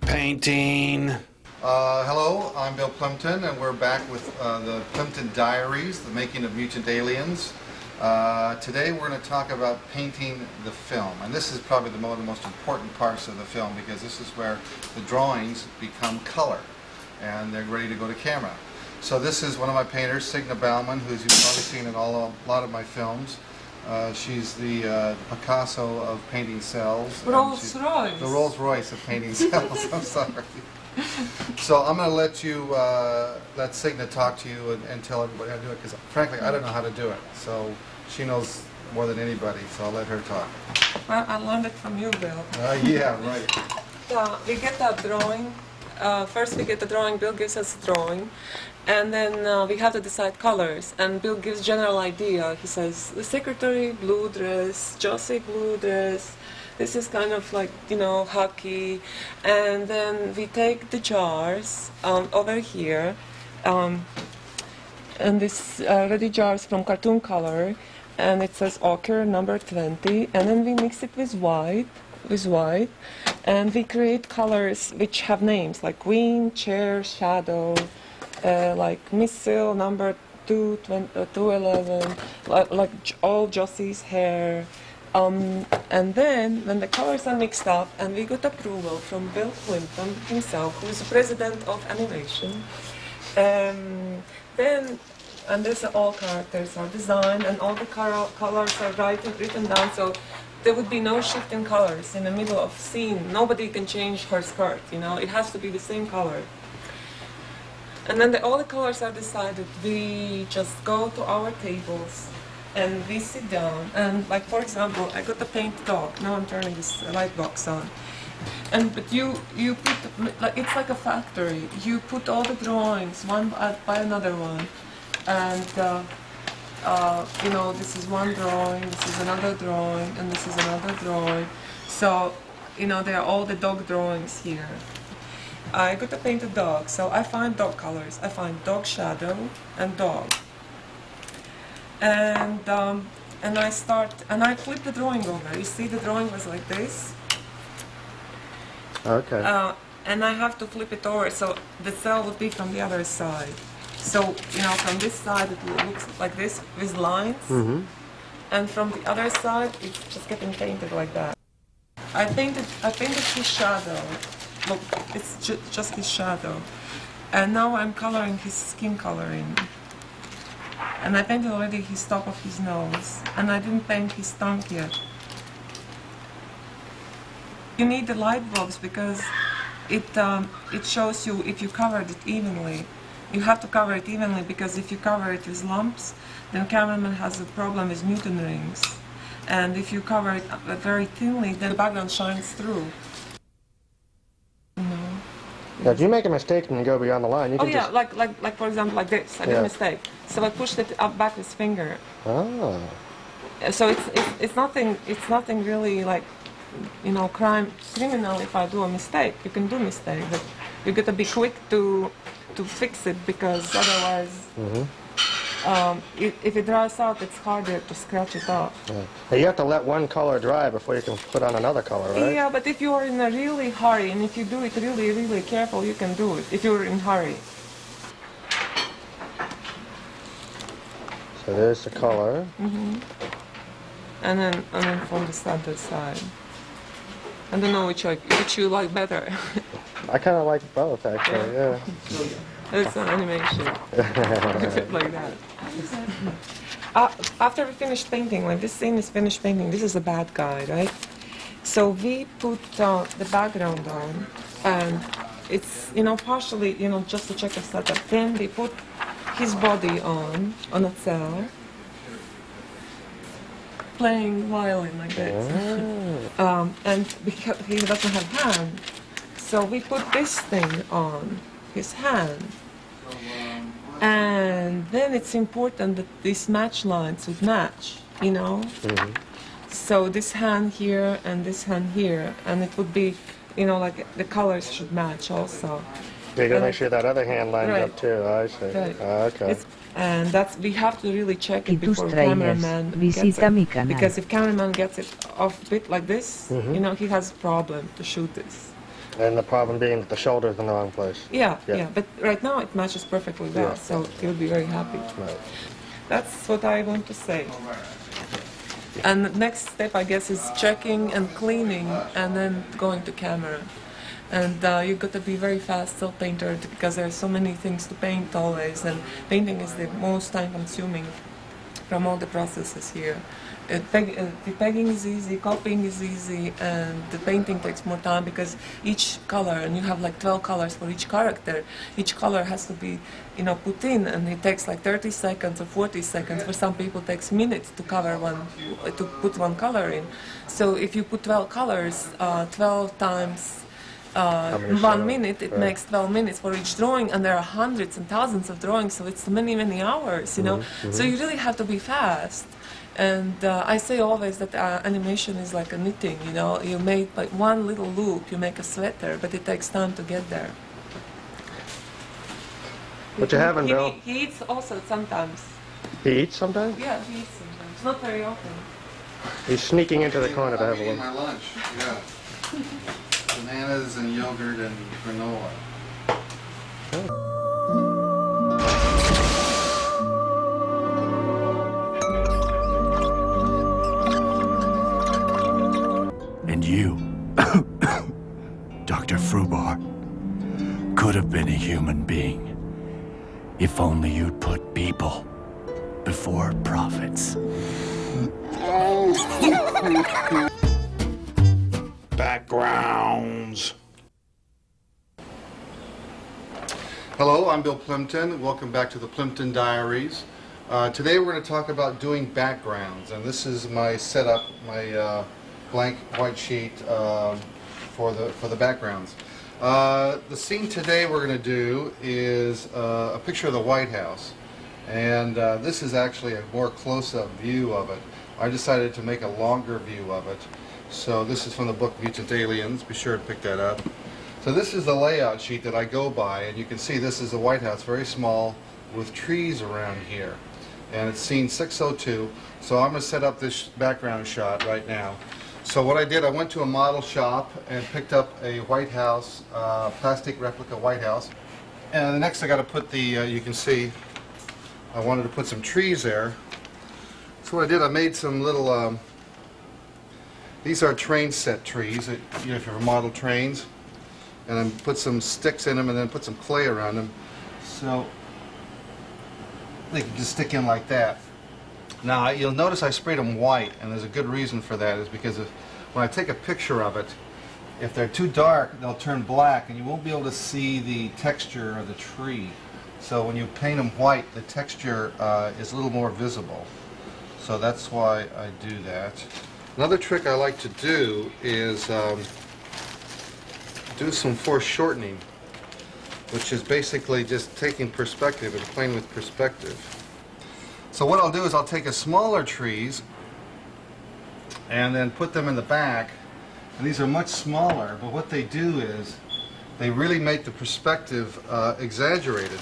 Painting. Hello, I'm Bill Plympton, and we're back with the Plympton Diaries, the making of Mutant Aliens. Today we're going to talk about painting the film, and this is probably one of the most important parts of the film, because this is where the drawings become color, and they're ready to go to camera. So this is one of my painters, Signe Baumann, who you've probably seen in a lot of my films. She's the Picasso of painting cells. Rolls-Royce. The Rolls-Royce of painting cells, I'm sorry. So I'm going to let you, let Signe talk to you and tell everybody how to do it, because frankly I don't know how to do it. So she knows more than anybody, so I'll let her talk. Well, I learned it from you, Bill. Yeah, right. We get that drawing. First we get the drawing, Bill gives us a drawing, and then we have to decide colors, and Bill gives general idea. He says, the secretary, blue dress, Josie, blue dress, this is kind of like, you know, hockey, and then we take the jars over here, and this ready jars from Cartoon Color, and it says ochre number 20, and then we mix it with white, and we create colors which have names like queen, chair, shadow, like missile number 211, like all Josie's hair. And then when the colors are mixed up and we got approval from Bill Plympton himself, who is the president of animation, then and this all characters are designed and all the colors are written down, so there would be no shift in colors in the middle of scene. Nobody can change her skirt, you know, it has to be the same color. And then all the colors are decided. We just go to our tables and we sit down, and like for example, I got to paint dog. Now I'm turning this light box on. But you put, like, it's like a factory. You put all the drawings one by another one, and you know, this is one drawing, this is another drawing, and this is another drawing. So, you know, there are all the dog drawings here. I got to paint a dog, so I find dog colors. I find dog shadow and dog. And I start, and I flip the drawing over. You see, the drawing was like this. Okay. And I have to flip it over, so the cell would be from the other side. So, you know, from this side it looks like this with lines, and from the other side it's just getting painted like that. I painted his shadow. Look, it's just his shadow. And now I'm coloring his skin coloring. And I painted already his top of his nose, and I didn't paint his tongue yet. You need the light bulbs because it shows you if you covered it evenly. You have to cover it evenly, because if you cover it with lumps, then cameraman has a problem with Newton rings. And if you cover it very thinly, then the background shines through. Now, if you make a mistake and you go beyond the line, you Oh can yeah, just... like for example, like this. I did a mistake, so I pushed it up back with finger. Oh. So it's nothing really like, you know, criminal if I do a mistake. You can do mistake, but You got to be quick to fix it, because otherwise, if it dries out, it's harder to scratch it off. Yeah. Now, you have to let one color dry before you can put on another color, right? Yeah, but if you are in a really hurry, and if you do it really, really careful, you can do it. If you're in hurry. So there's the color. And then from the other side. I don't know which you like better. I kind of like both, actually, yeah. It's an animation. Like that. After we finish painting, when this scene is finished painting, this is a bad guy, right? So we put the background on, and it's, partially, just to check the setup. Then we put his body on a cell, playing violin like this. And because he doesn't have hand, so we put this thing on his hand. And then it's important that these match lines would match, So this hand here and this hand here, and it would be, like the colors should match also. You gotta make sure that other hand lines Right. up too, I see. Right. Okay. And we have to really check Y it tus before trailers, cameraman visita mi gets it. canal. Because if cameraman gets it off a bit like this, he has a problem to shoot this. And the problem being that the shoulder's in the wrong place. Yeah, Yeah. yeah, but right now it matches perfectly well, Yeah. so he'll be very happy. Right. That's what I want to say. And the next step, I guess, is checking and cleaning, and then going to camera. And you got to be very fast still painter, because there are so many things to paint always, and painting is the most time-consuming from all the processes here. The pegging is easy, copying is easy, and the painting takes more time, because each color, and you have like 12 colors for each character, each color has to be, put in, and it takes like 30 seconds or 40 seconds. For some people it takes minutes to put one color in. So if you put 12 colors, 12 times 1 minute, it makes 12 minutes for each drawing, and there are hundreds and thousands of drawings, so it's many, many hours, So you really have to be fast. And I say always that animation is like a knitting, You make like one little loop, you make a sweater, but it takes time to get there. What you having, Bill? He eats also sometimes. He eats sometimes? Yeah, he eats sometimes. Not very often. He's sneaking into the corner to have a eating look. my lunch, yeah. Bananas and yogurt and granola. And you, Dr. Frubar, could have been a human being if only you'd put people before profits. Backgrounds. Hello, I'm Bill Plympton. Welcome back to the Plympton Diaries. Today we're going to talk about doing backgrounds, and this is my setup, my blank white sheet for the backgrounds. The scene today we're going to do is a picture of the White House, and this is actually a more close-up view of it. I decided to make a longer view of it, so this is from the book Mutant Aliens. Be sure to pick that up. So this is the layout sheet that I go by, and you can see this is the White House, very small, with trees around here. And it's scene 602, so I'm going to set up this background shot right now. So what I did, I went to a model shop and picked up a White House, plastic replica White House. And next I got to put the, you can see, I wanted to put some trees there. So what I did, I made some little, these are train set trees, if you've modeled trains. And I put some sticks in them and then put some clay around them. So they can just stick in like that. Now you'll notice I sprayed them white, and there's a good reason for that, is because when I take a picture of it, if they're too dark, they'll turn black, and you won't be able to see the texture of the tree. So when you paint them white, the texture is a little more visible. So that's why I do that. Another trick I like to do is do some foreshortening, which is basically just taking perspective and playing with perspective. So what I'll do is I'll take a smaller trees and then put them in the back, and these are much smaller, but what they do is they really make the perspective exaggerated.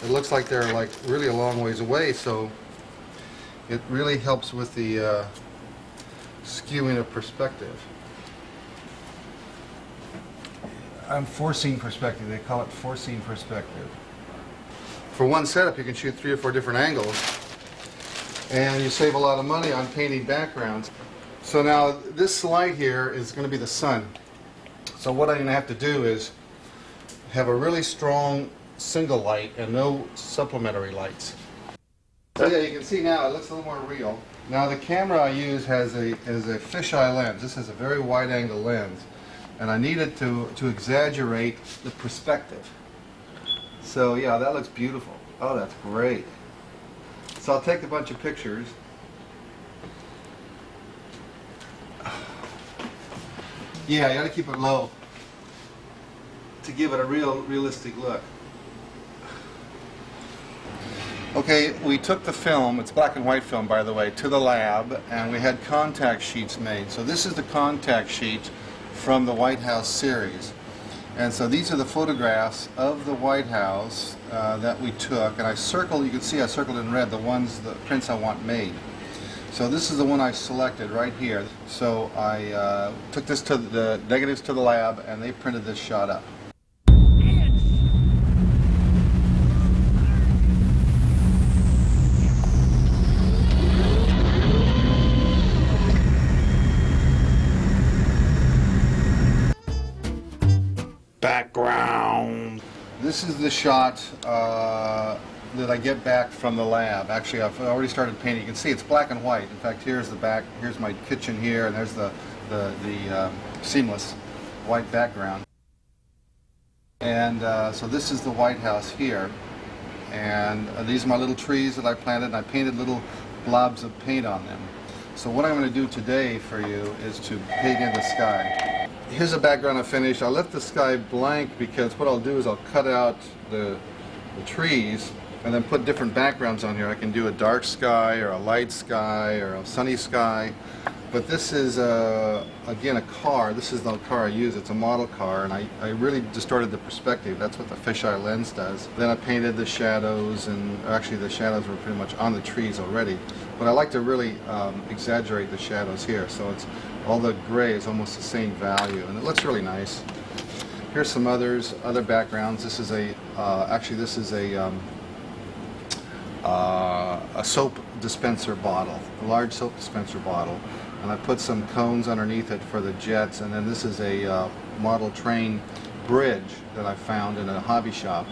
It looks like they're like really a long ways away, so it really helps with the skewing of perspective. I'm forcing perspective. They call it forcing perspective. For one setup, you can shoot 3 or 4 different angles, and you save a lot of money on painting backgrounds. So now this light here is going to be the sun. So what I'm going to have to do is have a really strong single light and no supplementary lights. So yeah, you can see now it looks a little more real. Now the camera I use has a fisheye lens. This is a very wide angle lens, and I needed to exaggerate the perspective. So yeah, that looks beautiful. Oh, that's great. So I'll take a bunch of pictures. Yeah, you got to keep it low to give it a realistic look. Okay, we took the film, it's black and white film by the way, to the lab, and we had contact sheets made. So this is the contact sheet from the White House series. And so these are the photographs of the White House that we took, and I circled, you can see I circled in red the prints I want made. So this is the one I selected right here. So I took this to the negatives to the lab, and they printed this shot up. Background. This is the shot that I get back from the lab. Actually, I've already started painting. You can see it's black and white. In fact, here's the back. Here's my kitchen here, and there's the seamless white background. And so this is the White House here. And these are my little trees that I planted, and I painted little blobs of paint on them. So what I'm going to do today for you is to paint in the sky. Here's a background I finished. I left the sky blank because what I'll do is I'll cut out the trees and then put different backgrounds on here. I can do a dark sky or a light sky or a sunny sky. But this is, again, a car. This is the car I use. It's a model car, and I really distorted the perspective. That's what the fisheye lens does. Then I painted the shadows, and actually the shadows were pretty much on the trees already. But I like to really exaggerate the shadows here, so it's all the gray is almost the same value, and it looks really nice. Here's some other backgrounds. This is a soap dispenser bottle, a large soap dispenser bottle, and I put some cones underneath it for the jets. And then this is a model train bridge that I found in a hobby shop,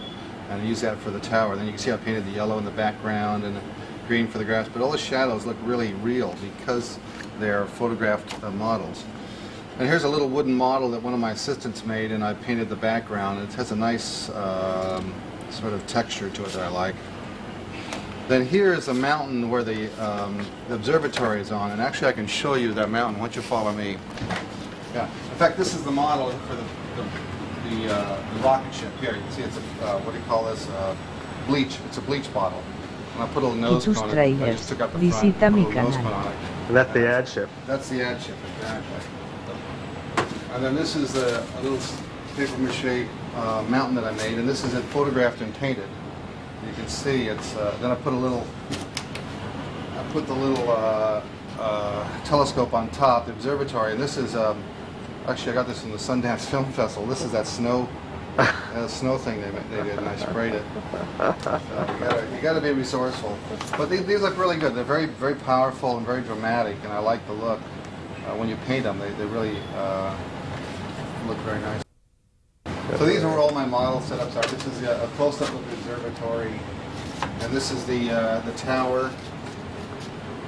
and I use that for the tower. Then you can see I painted the yellow in the background and the green for the grass, but all the shadows look really real because they're photographed models. And here's a little wooden model that one of my assistants made, and I painted the background. It has a nice sort of texture to it that I like. Then here is a mountain where the observatory is on, and actually I can show you that mountain. Why don't you follow me? Yeah. In fact, this is the model for the rocket ship. Here, you can see it's a, what do you call this? Bleach. It's a bleach bottle. And I put a little nose tus cone on it. I trailers. just took out the Visita front, mi put a little nose canal. cone on it. And that's the ad ship. That's the ad ship, exactly. And then this is a little paper mache mountain that I made, and this is it photographed and painted. You can see it's. Then I put the little telescope on top, the observatory, and this is actually I got this from the Sundance Film Festival. This is that snow thing they did, and I sprayed it. So you got to be resourceful. But these look really good. They're very, very powerful and very dramatic, and I like the look. When you paint them, they really look very nice. So these are where all my model setups are. This is a close-up of the observatory, and this is the tower,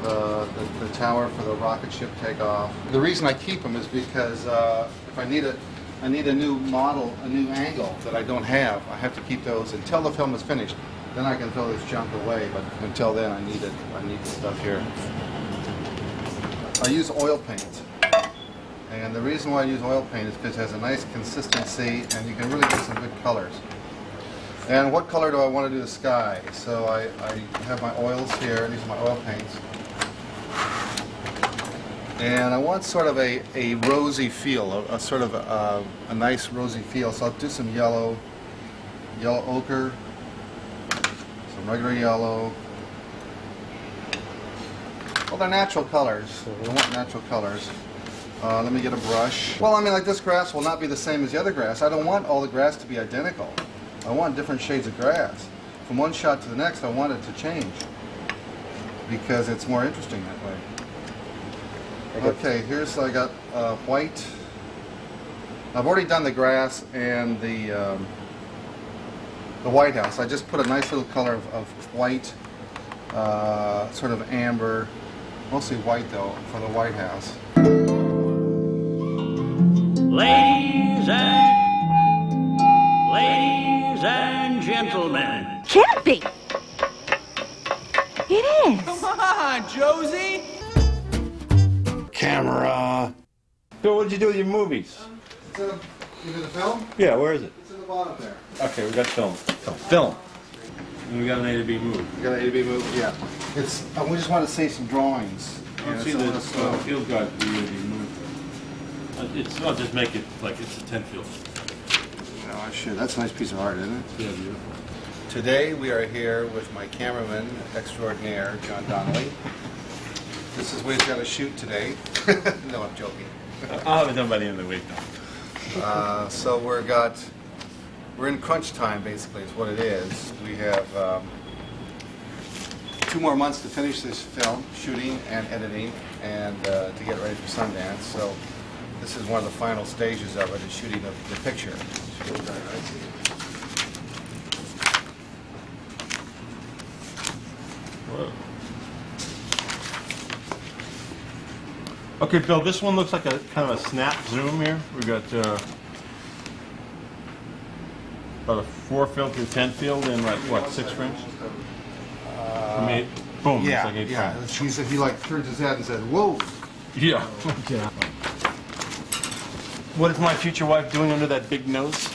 the tower for the rocket ship takeoff. The reason I keep them is because if I need a new model, a new angle that I don't have, I have to keep those until the film is finished. Then I can throw this junk away, but until then I need it. I need the stuff here. I use oil paint. And the reason why I use oil paint is because it has a nice consistency and you can really get some good colors. And what color do I want to do the sky? So I have my oils here. These are my oil paints. And I want sort of a rosy feel, a sort of a nice rosy feel. So I'll do some yellow ochre, some regular yellow. Well, they're natural colors. I want natural colors. Let me get a brush. Well, I mean, like this grass will not be the same as the other grass. I don't want all the grass to be identical. I want different shades of grass. From one shot to the next, I want it to change because it's more interesting that way. Okay, here's, I got white. I've already done the grass and the White House. I just put a nice little color of white, sort of amber, mostly white though, for the White House. Ladies and gentlemen. Can't be. It is. Come on, Josie. Camera. Bill, what did you do with your movies? You do the film? Yeah, where is it? It's in the bottom there. Okay, we got film. Film. And we got an A to B movie. You got an A to B move? Yeah. It's. We just want to see some drawings. Let's see the field guide for the A to B movie. I'll just make it like it's a 10 field. Oh, shit, that's a nice piece of art, isn't it? Yeah, beautiful. Today we are here with my cameraman extraordinaire, John Donnelly. This is what he's got to shoot today. No, I'm joking. I'll have it done by the end of the week, though. So we're in crunch time, basically, is what it is. We have 2 more months to finish this film, shooting and editing, and to get ready for Sundance. So this is one of the final stages of it, is shooting the picture. Whoa. Okay, Bill, this one looks like a kind of a snap zoom here. We got about a 4 field to 10 field in like what, 6 frames? From 8, boom, it's like 8 frames. He said he like turned his head and said, "Whoa." Yeah. What is my future wife doing under that big nose?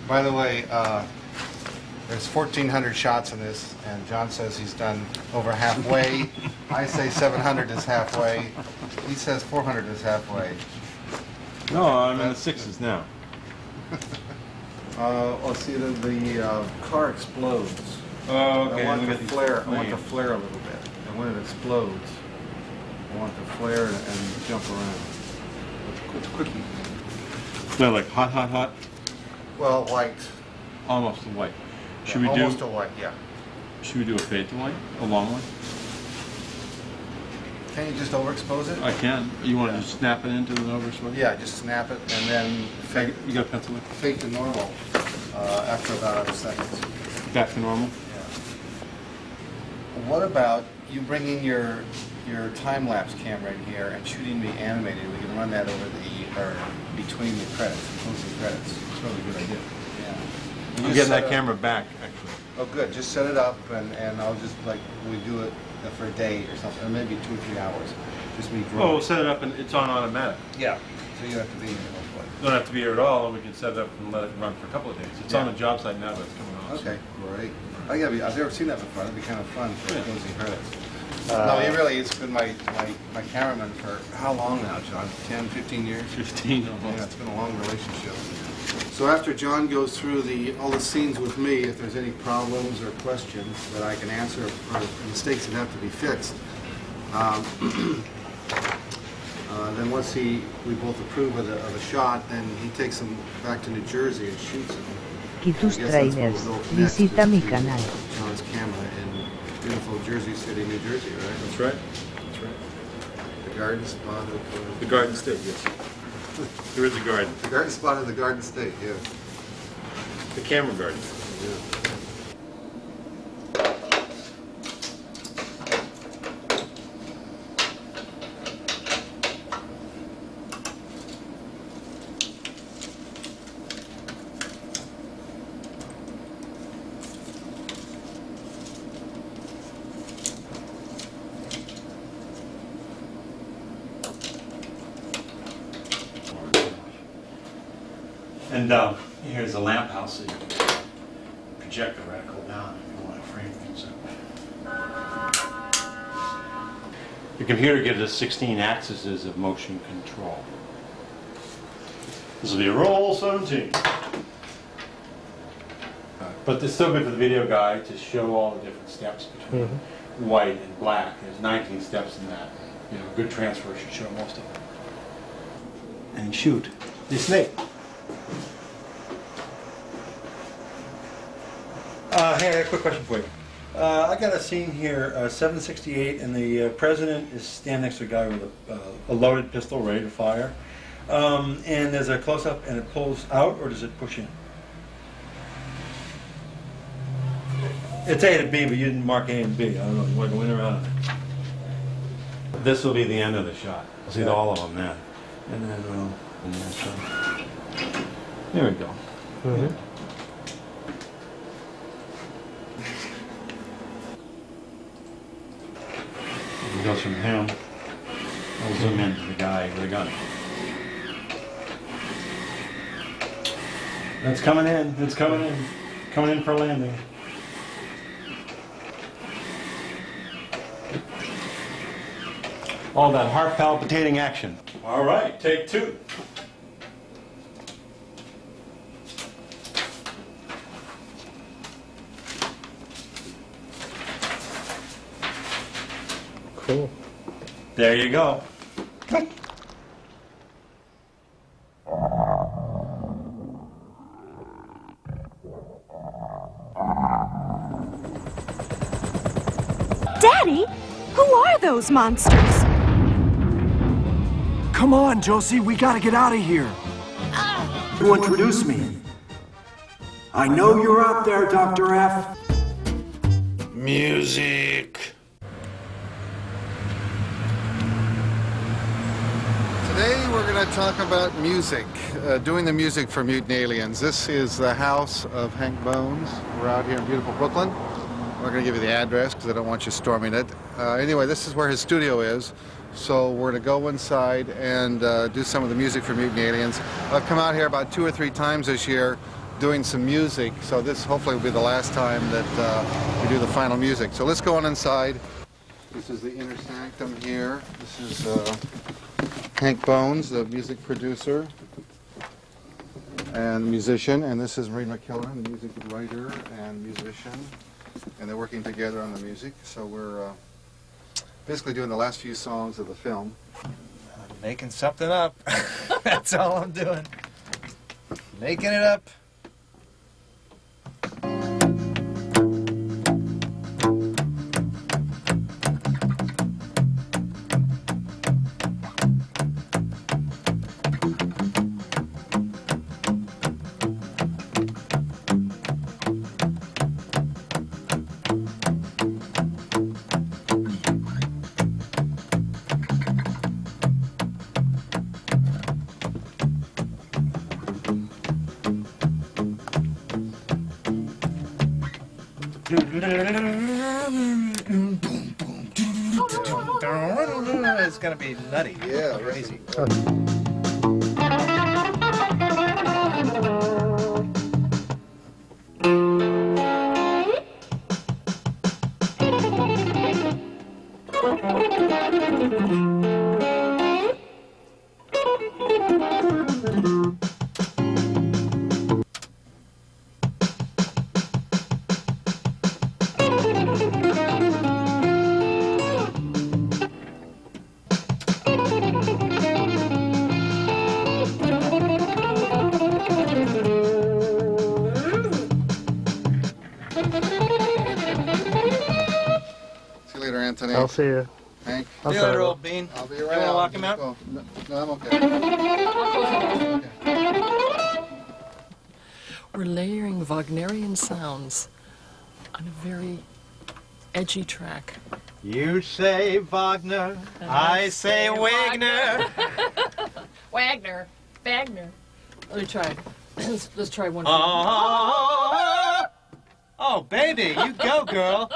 By the way, there's 1,400 shots in this, and John says he's done over halfway. I say 700 is halfway. He says 400 is halfway. No, I'm in the 6s now. Let's see, the car explodes. Oh, okay. I want we the got these flare. I want the flames. flare a little bit. And when it explodes, I want the flare and jump around. It's quickie. No, like hot, hot, hot. Well, white. Almost a white. Should Yeah, we almost do? a white. Yeah. Should we do a fade to white? A long one? Can you just overexpose it? I can. You want to just snap it into an overswing? Yeah, just snap it and then fake, You got a pencil? fake to normal after about a second. Back to normal. What about you bringing your time-lapse camera in here and shooting me animated? We can run that over between the credits, closing credits. It's a really good idea. Yeah. I'm getting that camera back, actually. Oh, good. Just set it up and I'll just we do it for a day or something, or maybe 2 or 3 hours. Just me drawing. Oh, we'll set it up and it's on automatic. Yeah. So you don't have to be in here. Don't have to be here at all, and we can set it up and let it run for a couple of days. It's on the job site now, but it's coming on. Okay, great. I've never seen that before. That'd be kind of fun for closing credits. No, he really has been my cameraman for how long now, John? 10, 15 years? 15 almost. Yeah, it's been a long relationship. So after John goes through all the scenes with me, if there's any problems or questions that I can answer or mistakes that have to be fixed, then once we both approve of the shot, then he takes them back to New Jersey and shoots them. Y tus trailers. Visita mi canal. John's camera in beautiful Jersey City, New Jersey, right? That's right. That's right. The garden spot of The Garden State, yes. There is a garden. the garden spot of the Garden State, yeah. The camera garden. And here's a lamp house, so you can project the reticle down if you want to frame things up. The computer gives us 16 axes of motion control. This will be roll 17. But it's still good for the video guy to show all the different steps between white and black. There's 19 steps in that. You know, a good transfer should show most of them. And shoot the snake. Hey, a quick question for you. I got a scene here, 768, and the president is standing next to a guy with a loaded pistol ready to fire. And there's a close-up, and it pulls out, or does it push in? It's A to B, but you didn't mark A and B. I don't know. You want to go in or out of it? This will be the end of the shot. We'll see all of them then. And then we'll... There we go. It goes from him. We'll zoom in to the guy with the gun. It's coming in. It's coming in. Coming in for landing. All that heart palpitating action. All right, take two. Cool. There you go. Daddy, who are those monsters? Come on, Josie, we gotta get out of here. You introduce me. I know you're out there, Dr. F. Music. Today we're going to talk about music, doing the music for Mutant Aliens. This is the house of Hank Bones. We're out here in beautiful Brooklyn. We're going to give you the address because I don't want you storming it. Anyway, this is where his studio is. So we're going to go inside and do some of the music for Mutant Aliens. I've come out here about 2 or 3 times this year doing some music. So this hopefully will be the last time that we do the final music. So let's go on inside. This is the inner sanctum here. This is Hank Bones, the music producer and musician, and this is Marie McKellen, the music writer and musician, and they're working together on the music. So we're basically doing the last few songs of the film. I'm making something up. That's all I'm doing. Making it up. It's gonna be nutty. Yeah, crazy. See you later, Anthony. I'll see you. Hank. I'm See you later, sorry. old bean. I'll be You around. wanna walk him out? Oh, no, I'm okay. We're layering Wagnerian sounds on a very edgy track. You say Wagner, I say Wagner. Wagner. Wagner. Let me try. Let's try one. Oh, baby, you go, girl.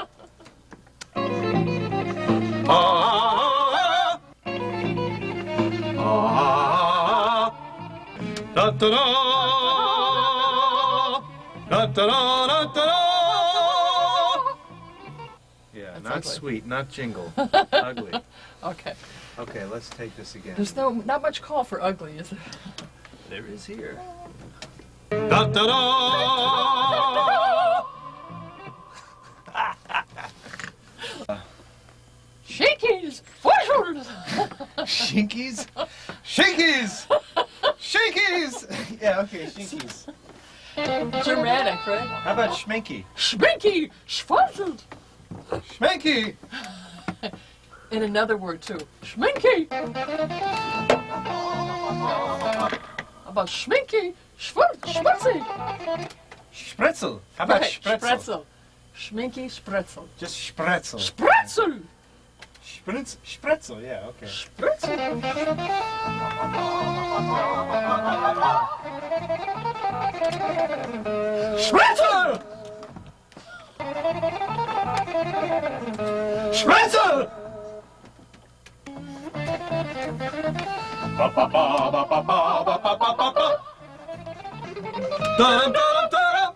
Yeah, Not ugly. sweet, not jingle. Ugly. Okay. Okay, let's take this again. There's not much call for ugly, is there? There is here. Da da da! Shinkies! Shinkies? Shinkies! Shinkies! Yeah, okay, shinkies. Dramatic, right? How about schminky? Schminky! Schwarzelt! Schminky! And another word, too. Schminky! How about schminky? Schwarzy! Spritzel. How about Right, spritzel? Spretzel. Schminky Spretzel. Just spritzel. Spretzel! Spritzel, yeah, okay. Spretzel! Spritzel! Ba ba ba ba ba ba ba ba ba ba ba. Da-dum, da-dum, da-dum.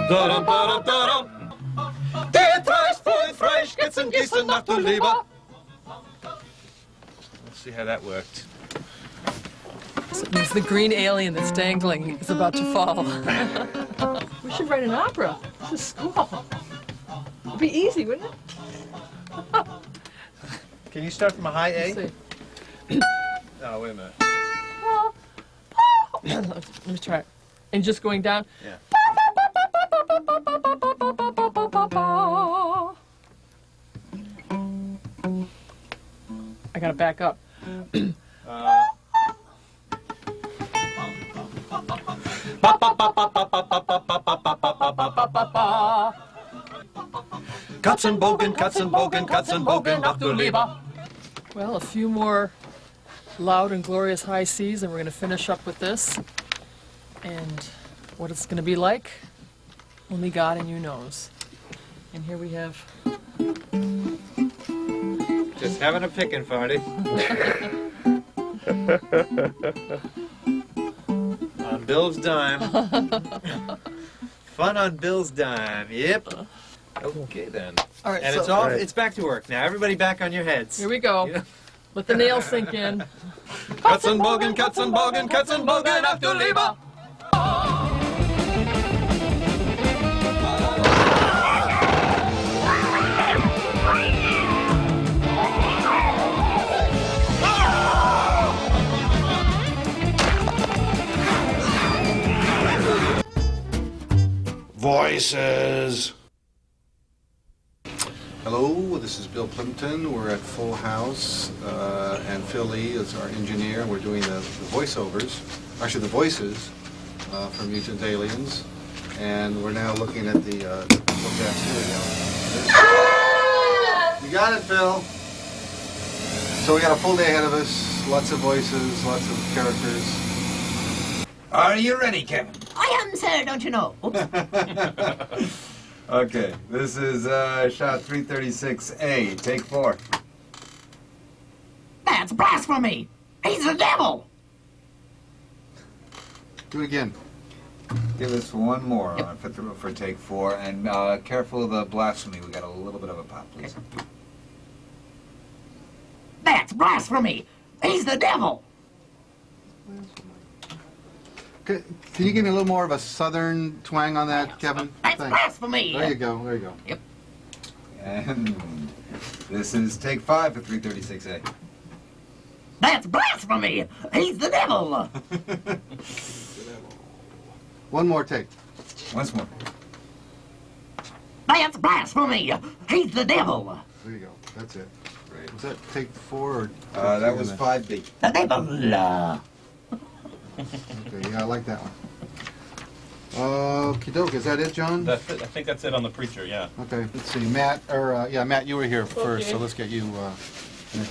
Da-dum, da-dum, da-dum. Der Preis für Freischkitzen gießen nach der Leber. Let's see how that worked. It's the green alien that's dangling is about to fall. We should write an opera. This is school. It'd be easy, wouldn't it? Can you start from a high A? Let's see. Oh, wait a minute. Let me try it. And just going down. Yeah. I gotta back up. Katzenbogen, Katzenbogen, Katzenbogen nach der Leber. Well, a few more loud and glorious high C's, and we're gonna finish up with this. And what it's gonna be like, only God and you knows. And here we have. Just having a pickin' party. On Bill's dime. Fun on Bill's dime. Yep. Okay then. All right, And so it's all. It's back to work now. Everybody back on your heads. here we go. Yeah. Let the nails sink in. Katzenbogen, Katzenbogen, Katzenbogen nach der Leber. Voices. Hello, this is Bill Plympton. We're at Full House, and Phil Lee is our engineer. We're doing the voiceovers, actually the voices for Mutant Aliens, and we're now looking at the. Here we go. You got it, Phil. So we got a full day ahead of us. Lots of voices, lots of characters. Are you ready, Kevin? I am, sir, don't you know? Oops. Okay, this is shot 336A, take 4. That's blasphemy! He's the devil! Do it again. Give us one more on for take 4, and careful of the blasphemy. We got a little bit of a pop, please. That's blasphemy! He's the devil! Can you give me a little more of a southern twang on that, Kevin? That's Thanks. blasphemy! There you go, there you go. Yep. And this is take 5 for 336A. That's blasphemy! He's the devil! One more take. Once more. That's blasphemy! He's the devil! There you go. That's it. Great. Was that take 4 or? That was 5B. The devil! Okay, yeah, I like that one. Okie doke, is that it, John? That's it. I think that's it on the preacher, yeah. Okay, let's see, Matt, Matt, you were here first, so let's get you, Thank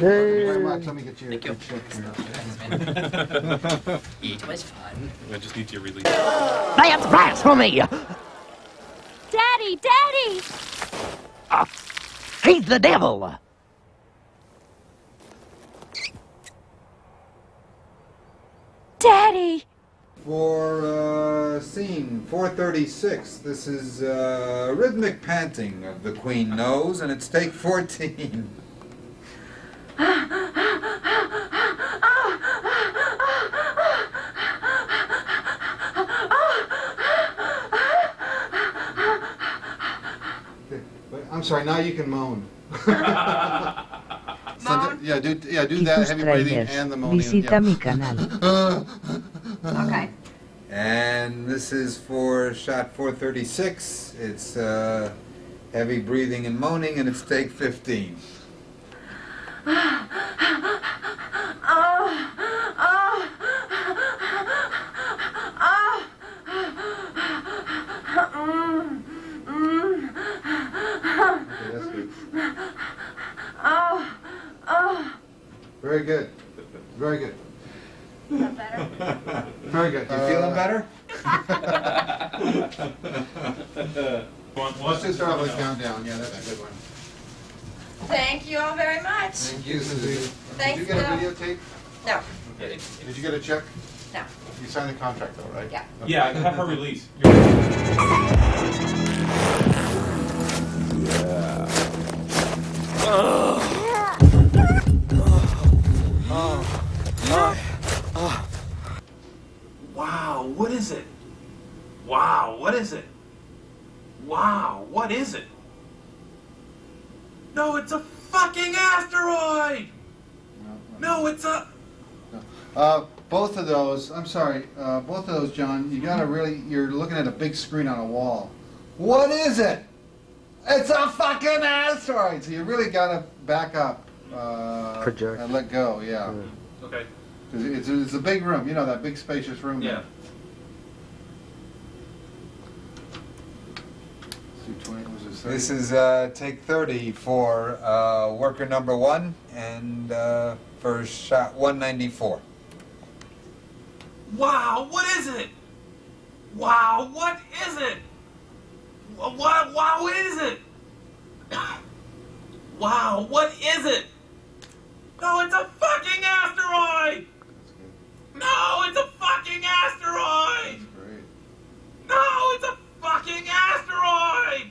you very much. Let me get you. Thank you. It was fun. I just need to release. That's blasphemy! Daddy, Daddy! He's the devil! Daddy! For scene 436, this is rhythmic panting of the Queen nose, and it's take 14. I'm sorry, now you can moan. Yeah, do that Tus heavy breathing trailers. and the moaning. Visita mi canal. Okay. And this is for shot 436. It's heavy breathing and moaning, and it's take 15. Very good. Very good. Better? Very good. You feeling better? Let's just start off with a countdown. Yeah, that's a good one. Thank you all very much. Thank you, Susie. Thanks, Did you get a Bill. videotape? No. Did you get a check? No. You signed the contract though, right? Yeah. Okay. Yeah, I have her release. Wow, what is it? Wow, what is it? Wow, what is it? No, it's a fucking asteroid! No, it's a... Both of those, I'm sorry, both of those, John, you gotta really, you're looking at a big screen on a wall. What is it? It's a fucking asteroid! So you really gotta back up. Project. And let go, yeah. Okay. 'Cause it's a big room, you know, that big spacious room. Yeah. This is take 30 for worker number 1 and for shot 194. Wow, what is it? Wow, what is it? Wow, what is it? Wow, what is it? No, it's a fucking asteroid! No, it's a fucking asteroid! No, it's a fucking asteroid!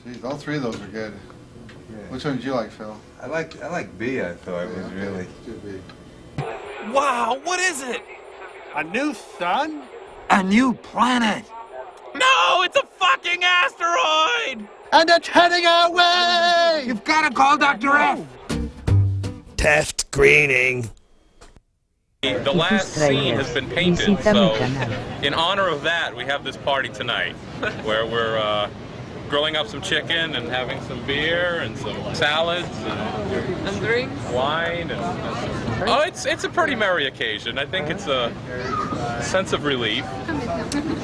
Jeez, all three of those are good. Which one did you like, Phil? I like B. I thought it was really. Good B. Wow, what is it? A new sun? A new planet. No, it's a fucking asteroid! And it's heading our way! You've got to call Dr. F. Teft greening. The last scene has been painted, so in honor of that, we have this party tonight, where we're grilling up some chicken and having some beer and some salads And drinks. wine and oh, it's a pretty merry occasion. I think it's a sense of relief.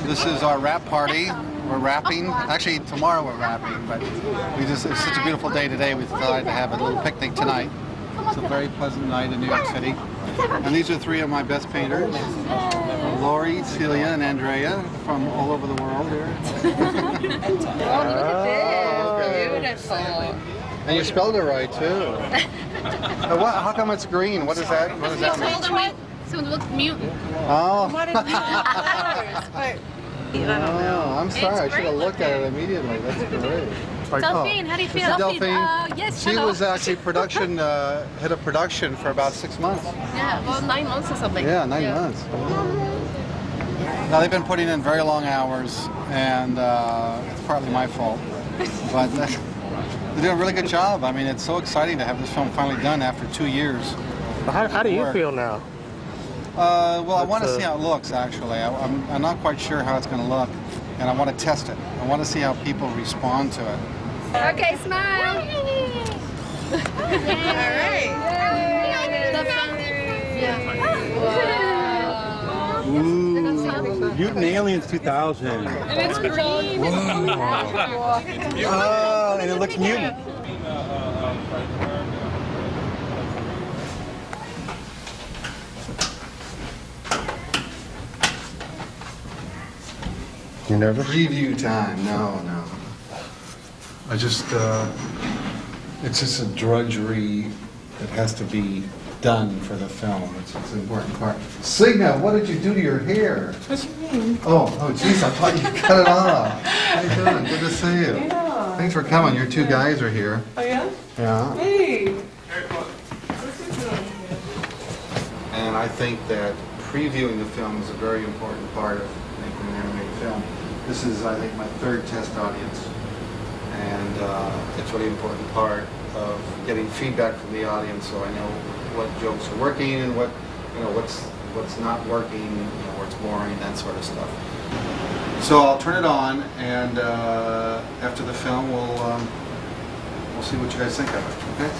This is our wrap party. We're wrapping. Actually, tomorrow we're wrapping, but it's such a beautiful day today. We decided to have a little picnic tonight. It's a very pleasant night in New York City. And these are three of my best painters, Lori, Celia, and Andrea from all over the world here. Beautiful. And you spelled it right, too. How come it's green? What is that? What does that mean? So it looks mutant. Oh. What is mutant? Oh, I'm sorry. I should have looked at it immediately. That's great. Delphine, how do you feel? This is Delphine. Yes, She hello. was actually head of production for about 6 months. Yeah, well, 9 months or something. Yeah, 9 months. Now they've been putting in very long hours, and it's partly my fault. But they're doing a really good job. I mean, it's so exciting to have this film finally done after 2 years. How do you feel now? Well, I want to see how it looks, actually. I'm not quite sure how it's going to look, and I want to test it. I want to see how people respond to it. Okay, smile. All right. Ooh, Mutant Aliens 2000. And it's green. Oh, and it looks mutant. You nervous? Preview time. No. I just, it's just a drudgery that has to be done for the film. It's an important part. Signa, what did you do to your hair? What do you mean? Oh, jeez, I thought you cut it off. How you doing? Good to see you. Yeah. Thanks for coming. Your two guys are here. Oh, yeah? Yeah. Hey! And I think that previewing the film is a very important part of making an animated film. This is, I think, my third test audience. And it's a really important part of getting feedback from the audience, so I know what jokes are working and what's not working, what's boring, that sort of stuff. So I'll turn it on, and after the film, we'll see what you guys think of it. Okay?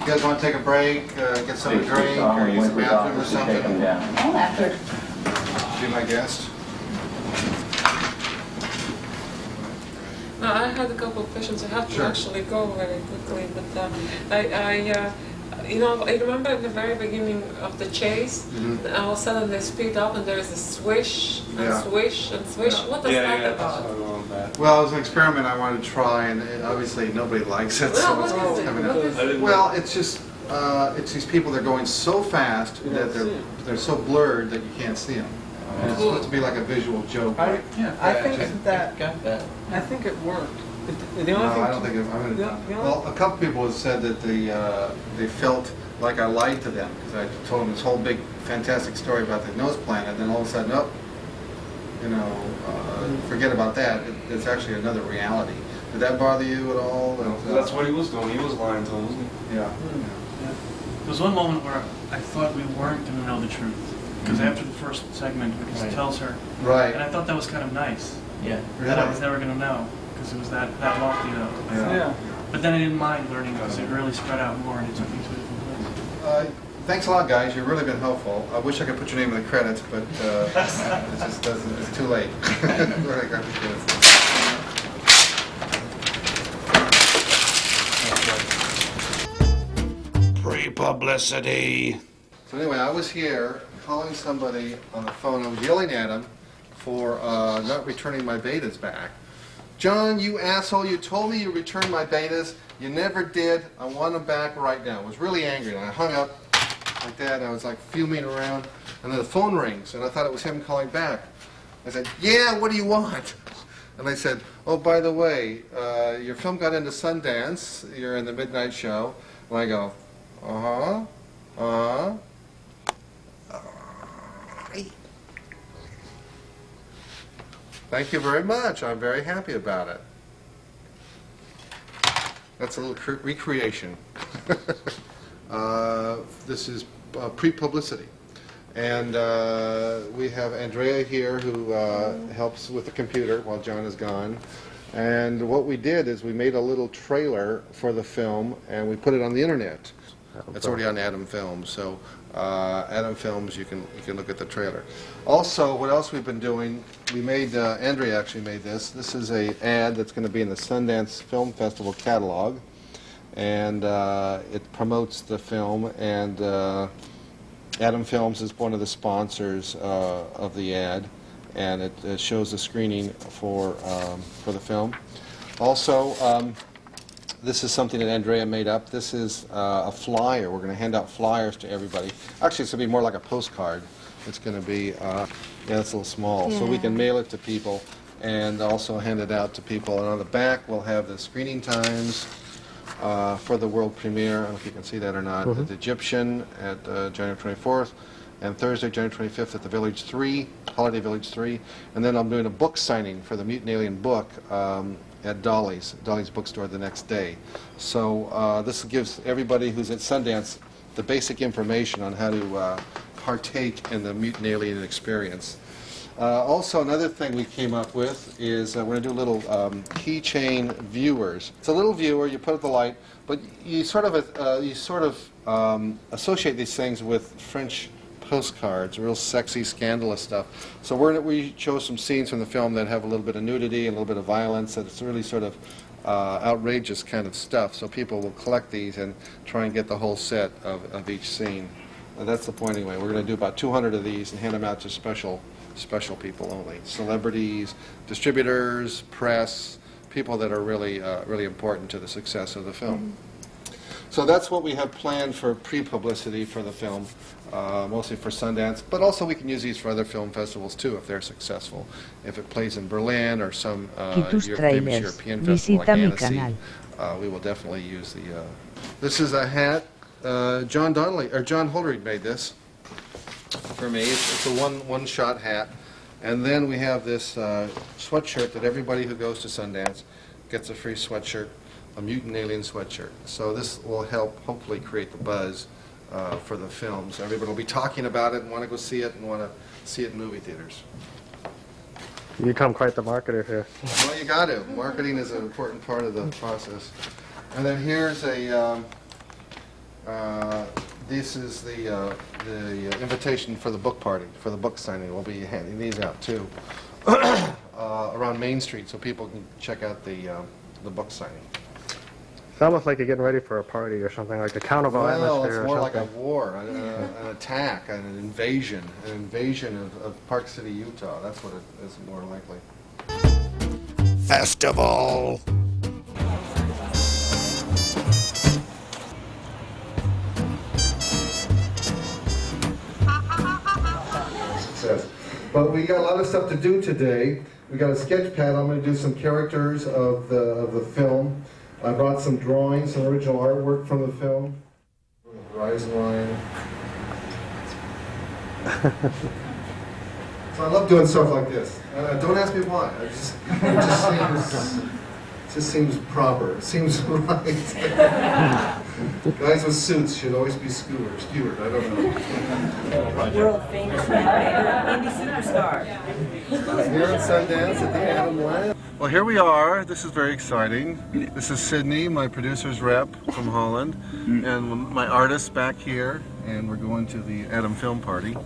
You guys want to take a break, get something to drink, or use the bathroom or something? Be my guest. No, I had a couple of questions. I have to actually go very quickly, but I remember in the very beginning of the chase, all of a sudden they speed up and there is a swish and swish and swish. What is that about? Well, it was an experiment I wanted to try, and obviously nobody likes it, so it's coming up. Well, it's just, it's these people, they're going so fast that they're so blurred that you can't see them. And it's supposed to be like a visual joke. I think it worked. I don't think well, a couple people have said that they felt like I lied to them because I told them this whole big fantastic story about the nose planet, and then all of a sudden, forget about that. It's actually another reality. Did that bother you at all? That's what he was doing. He was lying to them, wasn't he? Yeah. There was one moment where I thought we weren't going to know the truth. Because after the first segment, he just tells her. Right. And I thought that was kind of nice. Yeah. That I was never going to know. Because it was that lofty, Yeah. But then I didn't mind learning because it really spread out more and it took me to a different place. Thanks a lot, guys. You've really been helpful. I wish I could put your name in the credits, but it just doesn't. It's too late. Pre-publicity. So anyway, I was here calling somebody on the phone. I was yelling at him for not returning my betas back. John, you asshole, you told me you returned my betas. You never did. I want them back right now. I was really angry, and I hung up like that. And I was like fuming around, and then the phone rings, and I thought it was him calling back. I said, yeah, what do you want? And they said, oh, by the way, your film got into Sundance. You're in the midnight show. And I go, uh-huh, uh-huh. Thank you very much. I'm very happy about it. That's a little recreation. This is pre-publicity. And we have Andrea here who helps with the computer while John is gone. And what we did is we made a little trailer for the film and we put it on the internet. It's already on Adam Films, so Adam Films, you can look at the trailer. Also, what else we've been doing, we made, Andrea actually made this. This is an ad that's going to be in the Sundance Film Festival catalog, and it promotes the film, and Adam Films is one of the sponsors of the ad, and it shows the screening for the film. Also, this is something that Andrea made up. This is a flyer. We're going to hand out flyers to everybody. Actually, it's going to be more like a postcard. It's going to be, yeah, it's a little small. So we can mail it to people and also hand it out to people. And on the back, we'll have the screening times for the world premiere. I don't know if you can see that or not. At the Egyptian at January 24th. And Thursday, January 25th at the Village 3, Holiday Village 3. And then I'm doing a book signing for the Mutant Alien book at Dolly's bookstore the next day. So this gives everybody who's at Sundance the basic information on how to partake in the Mutant Alien experience. Also, another thing we came up with is we're going to do little keychain viewers. It's a little viewer, you put up the light, but you sort of associate these things with French postcards, real sexy, scandalous stuff. So we chose some scenes from the film that have a little bit of nudity, a little bit of violence, and it's really sort of outrageous kind of stuff. So people will collect these and try and get the whole set of each scene. And that's the point anyway. We're going to do about 200 of these and hand them out to special people only. Celebrities, distributors, press, people that are really, really important to the success of the film. So that's what we have planned for pre-publicity for the film, mostly for Sundance, but also we can use these for other film festivals too if they're successful. If it plays in Berlin or some famous European festival like Annecy, we will definitely use the... This is a hat. John Holderried made this for me. It's a one-shot hat. And then we have this sweatshirt that everybody who goes to Sundance gets a free sweatshirt, a mutant alien sweatshirt. So this will help hopefully create the buzz for the film. So everybody will be talking about it and want to go see it and want to see it in movie theaters. You become quite the marketer here. Well, you got to. Marketing is an important part of the process. And then here's a... this is the invitation for the book party, for the book signing. We'll be handing these out too around Main Street so people can check out the book signing. It's almost like you're getting ready for a party or something, like a carnival atmosphere Well, it's more or like a something. war, an attack, an invasion of Park City, Utah. That's what it is more likely. Festival. Success. But we got a lot of stuff to do today. We got a sketch pad. I'm going to do some characters of the film. I brought some drawings, some original artwork from the film. Horizon line. So I love doing stuff like this. Don't ask me why. It just seems proper. It seems right. Guys with suits should always be skewered. I don't know. World famous indie superstar. Here at Sundance at the Adam Lab. Well, here we are. This is very exciting. This is Sydney, my producer's rep from Holland, and my artist back here, and we're going to the Adam Film Party.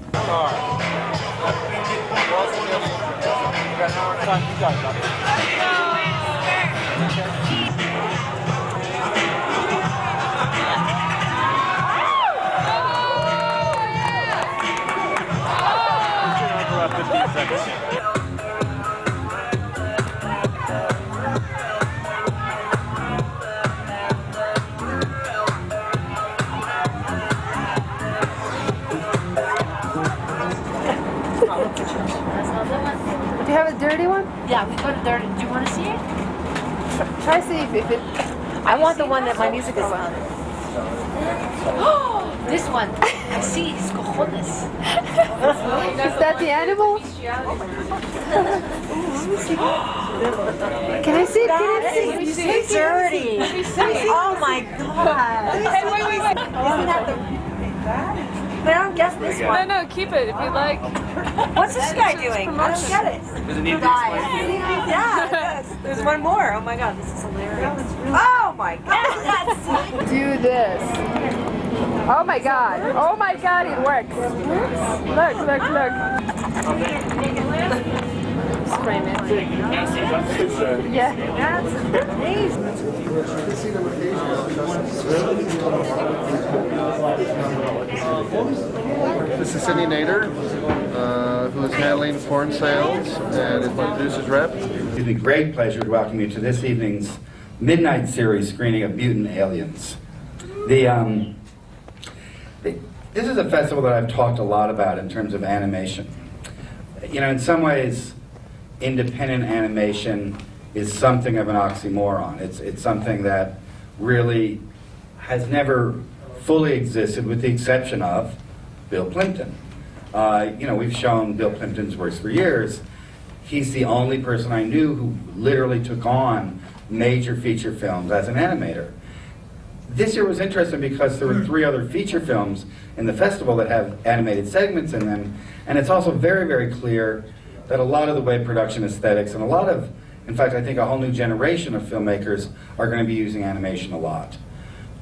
Do you have a dirty one? Yeah, we go to dirty. Do you want to see it? Try to see if it... I want the one that my music is on. This one. Sí, es cojones. Is that the animal? Can I see it? Can I see it? It's dirty. Oh my god. Hey, wait. Isn't that the... But I don't get this one. No, keep it if you like. What's this guy doing? I don't get it. Does it need to be Yeah, it does. There's one more. Oh my god, this is hilarious. Oh my god. Do this. Oh my god. Oh my god, it works. Look. Spray it. Yeah. That's amazing. This is Sydney Nader, who is handling foreign sales and is my producer's rep. It's a great pleasure to welcome you to this evening's midnight series screening of Mutant Aliens. This is a festival that I've talked a lot about in terms of animation. You know, in some ways, independent animation is something of an oxymoron. It's something that really has never fully existed with the exception of Bill Plympton. You know, we've shown Bill Plympton's works for years. He's the only person I knew who literally took on major feature films as an animator. This year was interesting because there were 3 other feature films in the festival that have animated segments in them, and it's also very, very clear that a lot of the way production aesthetics and a lot of, in fact, I think a whole new generation of filmmakers are going to be using animation a lot.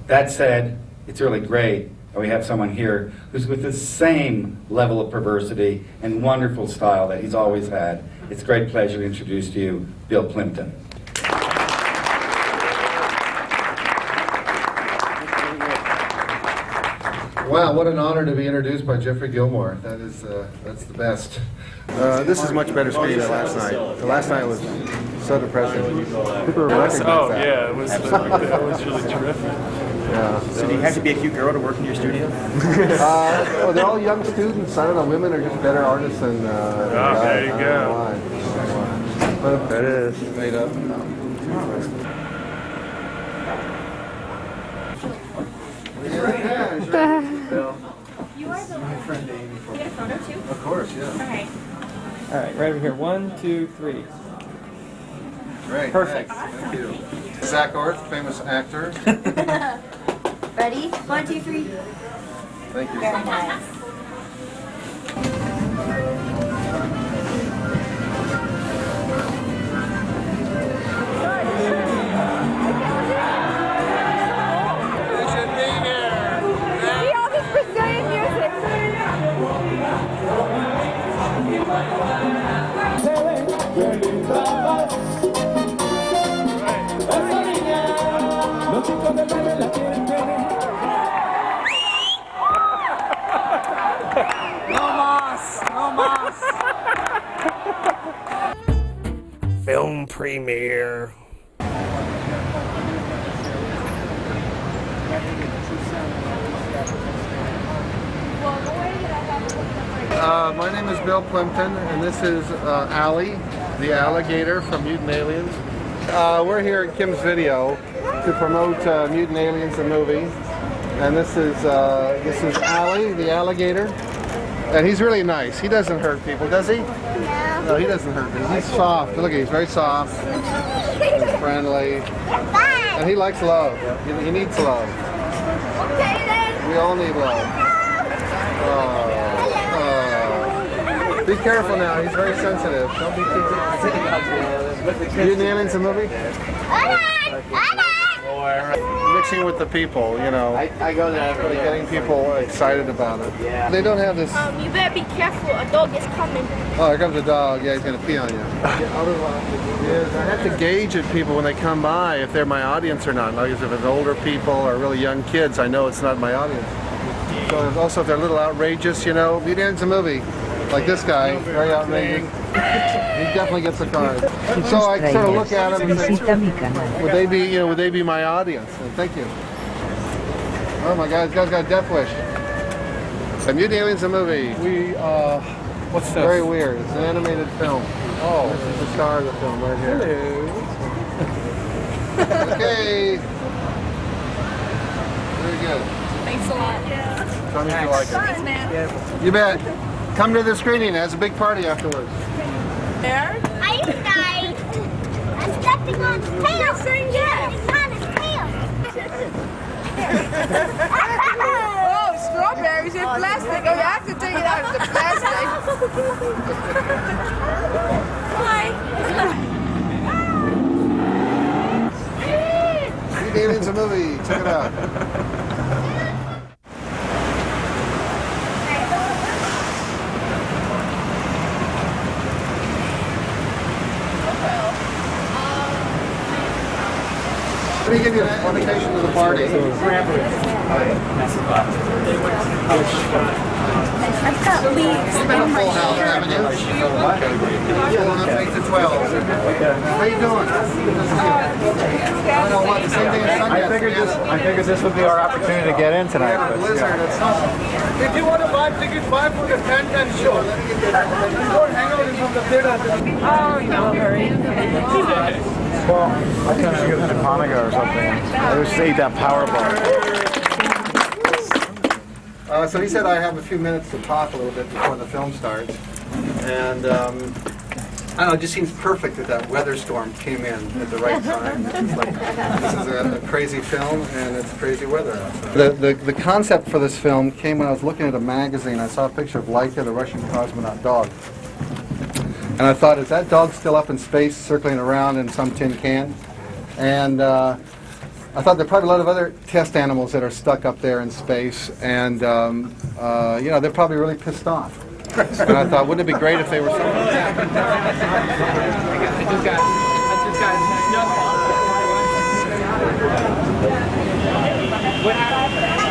That said, it's really great And we have someone here who's with the same level of perversity and wonderful style that he's always had. It's a great pleasure to introduce to you Bill Plympton. Wow, what an honor to be introduced by Jeffrey Gilmore. That's the best. This is much better screen than last night. The last night was so depressing. People recognize that. Yeah, it was really terrific. Yeah. So do you have to be a cute girl to work in your studio? Well, they're all young students. I don't know, women are just better artists than guys. There you go. But that is made up. You are the my friend Amy. You get a photo too? Of course, yeah. Okay. All right, right over here. 1, 2, 3. Great. Perfect. Thank you. Zach Orth, famous actor. Ready? 1, 2, 3. Thank you so Very much. nice. Film premiere. My name is Bill Plympton, and this is Allie, the alligator from Mutant Aliens. We're here at Kim's Video to promote Mutant Aliens, the movie. And this is Allie, the alligator. And he's really nice. He doesn't hurt people, does he? No, he doesn't hurt people. He's soft. Look at him, he's very soft and friendly. And he likes love. He needs love. We all need love. Be careful now, he's very sensitive. Don't be too Mutant Aliens, the movie? Mixing with the people, you know. I go there. Really getting people excited about it. Yeah. They don't have this. You better be careful. A dog is coming. Oh, here comes a dog. Yeah, he's going to pee on you. Yes, I have to gauge at people when they come by if they're my audience or not. Like if it's older people or really young kids, I know it's not my audience. So also if they're a little outrageous, you know, Mutant Aliens, a movie. Like this guy, very outrageous. He definitely gets a card. So I sort of look at him and say, would they be my audience? And thank you. Oh my God, this guy's got a death wish. So Mutant Aliens, a movie. What's this? Very weird. It's an animated film. Oh. This is the star of the film right here. Hello. Okay. Very good. Thanks a lot. Tell me if you like it. Thanks, man. You bet. Come to the screening. It has a big party afterwards. There? I died. I'm stepping on his tail. Stepping on his tail. Oh, strawberries in plastic. Oh, you have to take it out of the plastic. Hi. Mutant Aliens, a movie. Check it out. Let me give you an invitation to the party. I've got leaves in my hair. Haven't you? Yeah, 8 to 12. How you doing? I don't want the same thing as Sunday. I figured this would be our opportunity to get in tonight. Blizzard. If you want to buy tickets, buy for the stand and show. Don't hang out in front of the theater. Oh, no hurry. Well, I think I should get into Hanukkah or something. I just ate that power bar. So he said I have a few minutes to talk a little bit before the film starts. And I don't know, it just seems perfect that that weather storm came in at the right time. It's like, this is a crazy film and it's crazy weather outside. The concept for this film came when I was looking at a magazine. I saw a picture of Laika, the Russian cosmonaut dog. And I thought, is that dog still up in space, circling around in some tin can? And I thought there are probably a lot of other test animals that are stuck up there in space, and you know, they're probably really pissed off. And I thought, wouldn't it be great if they were What happened?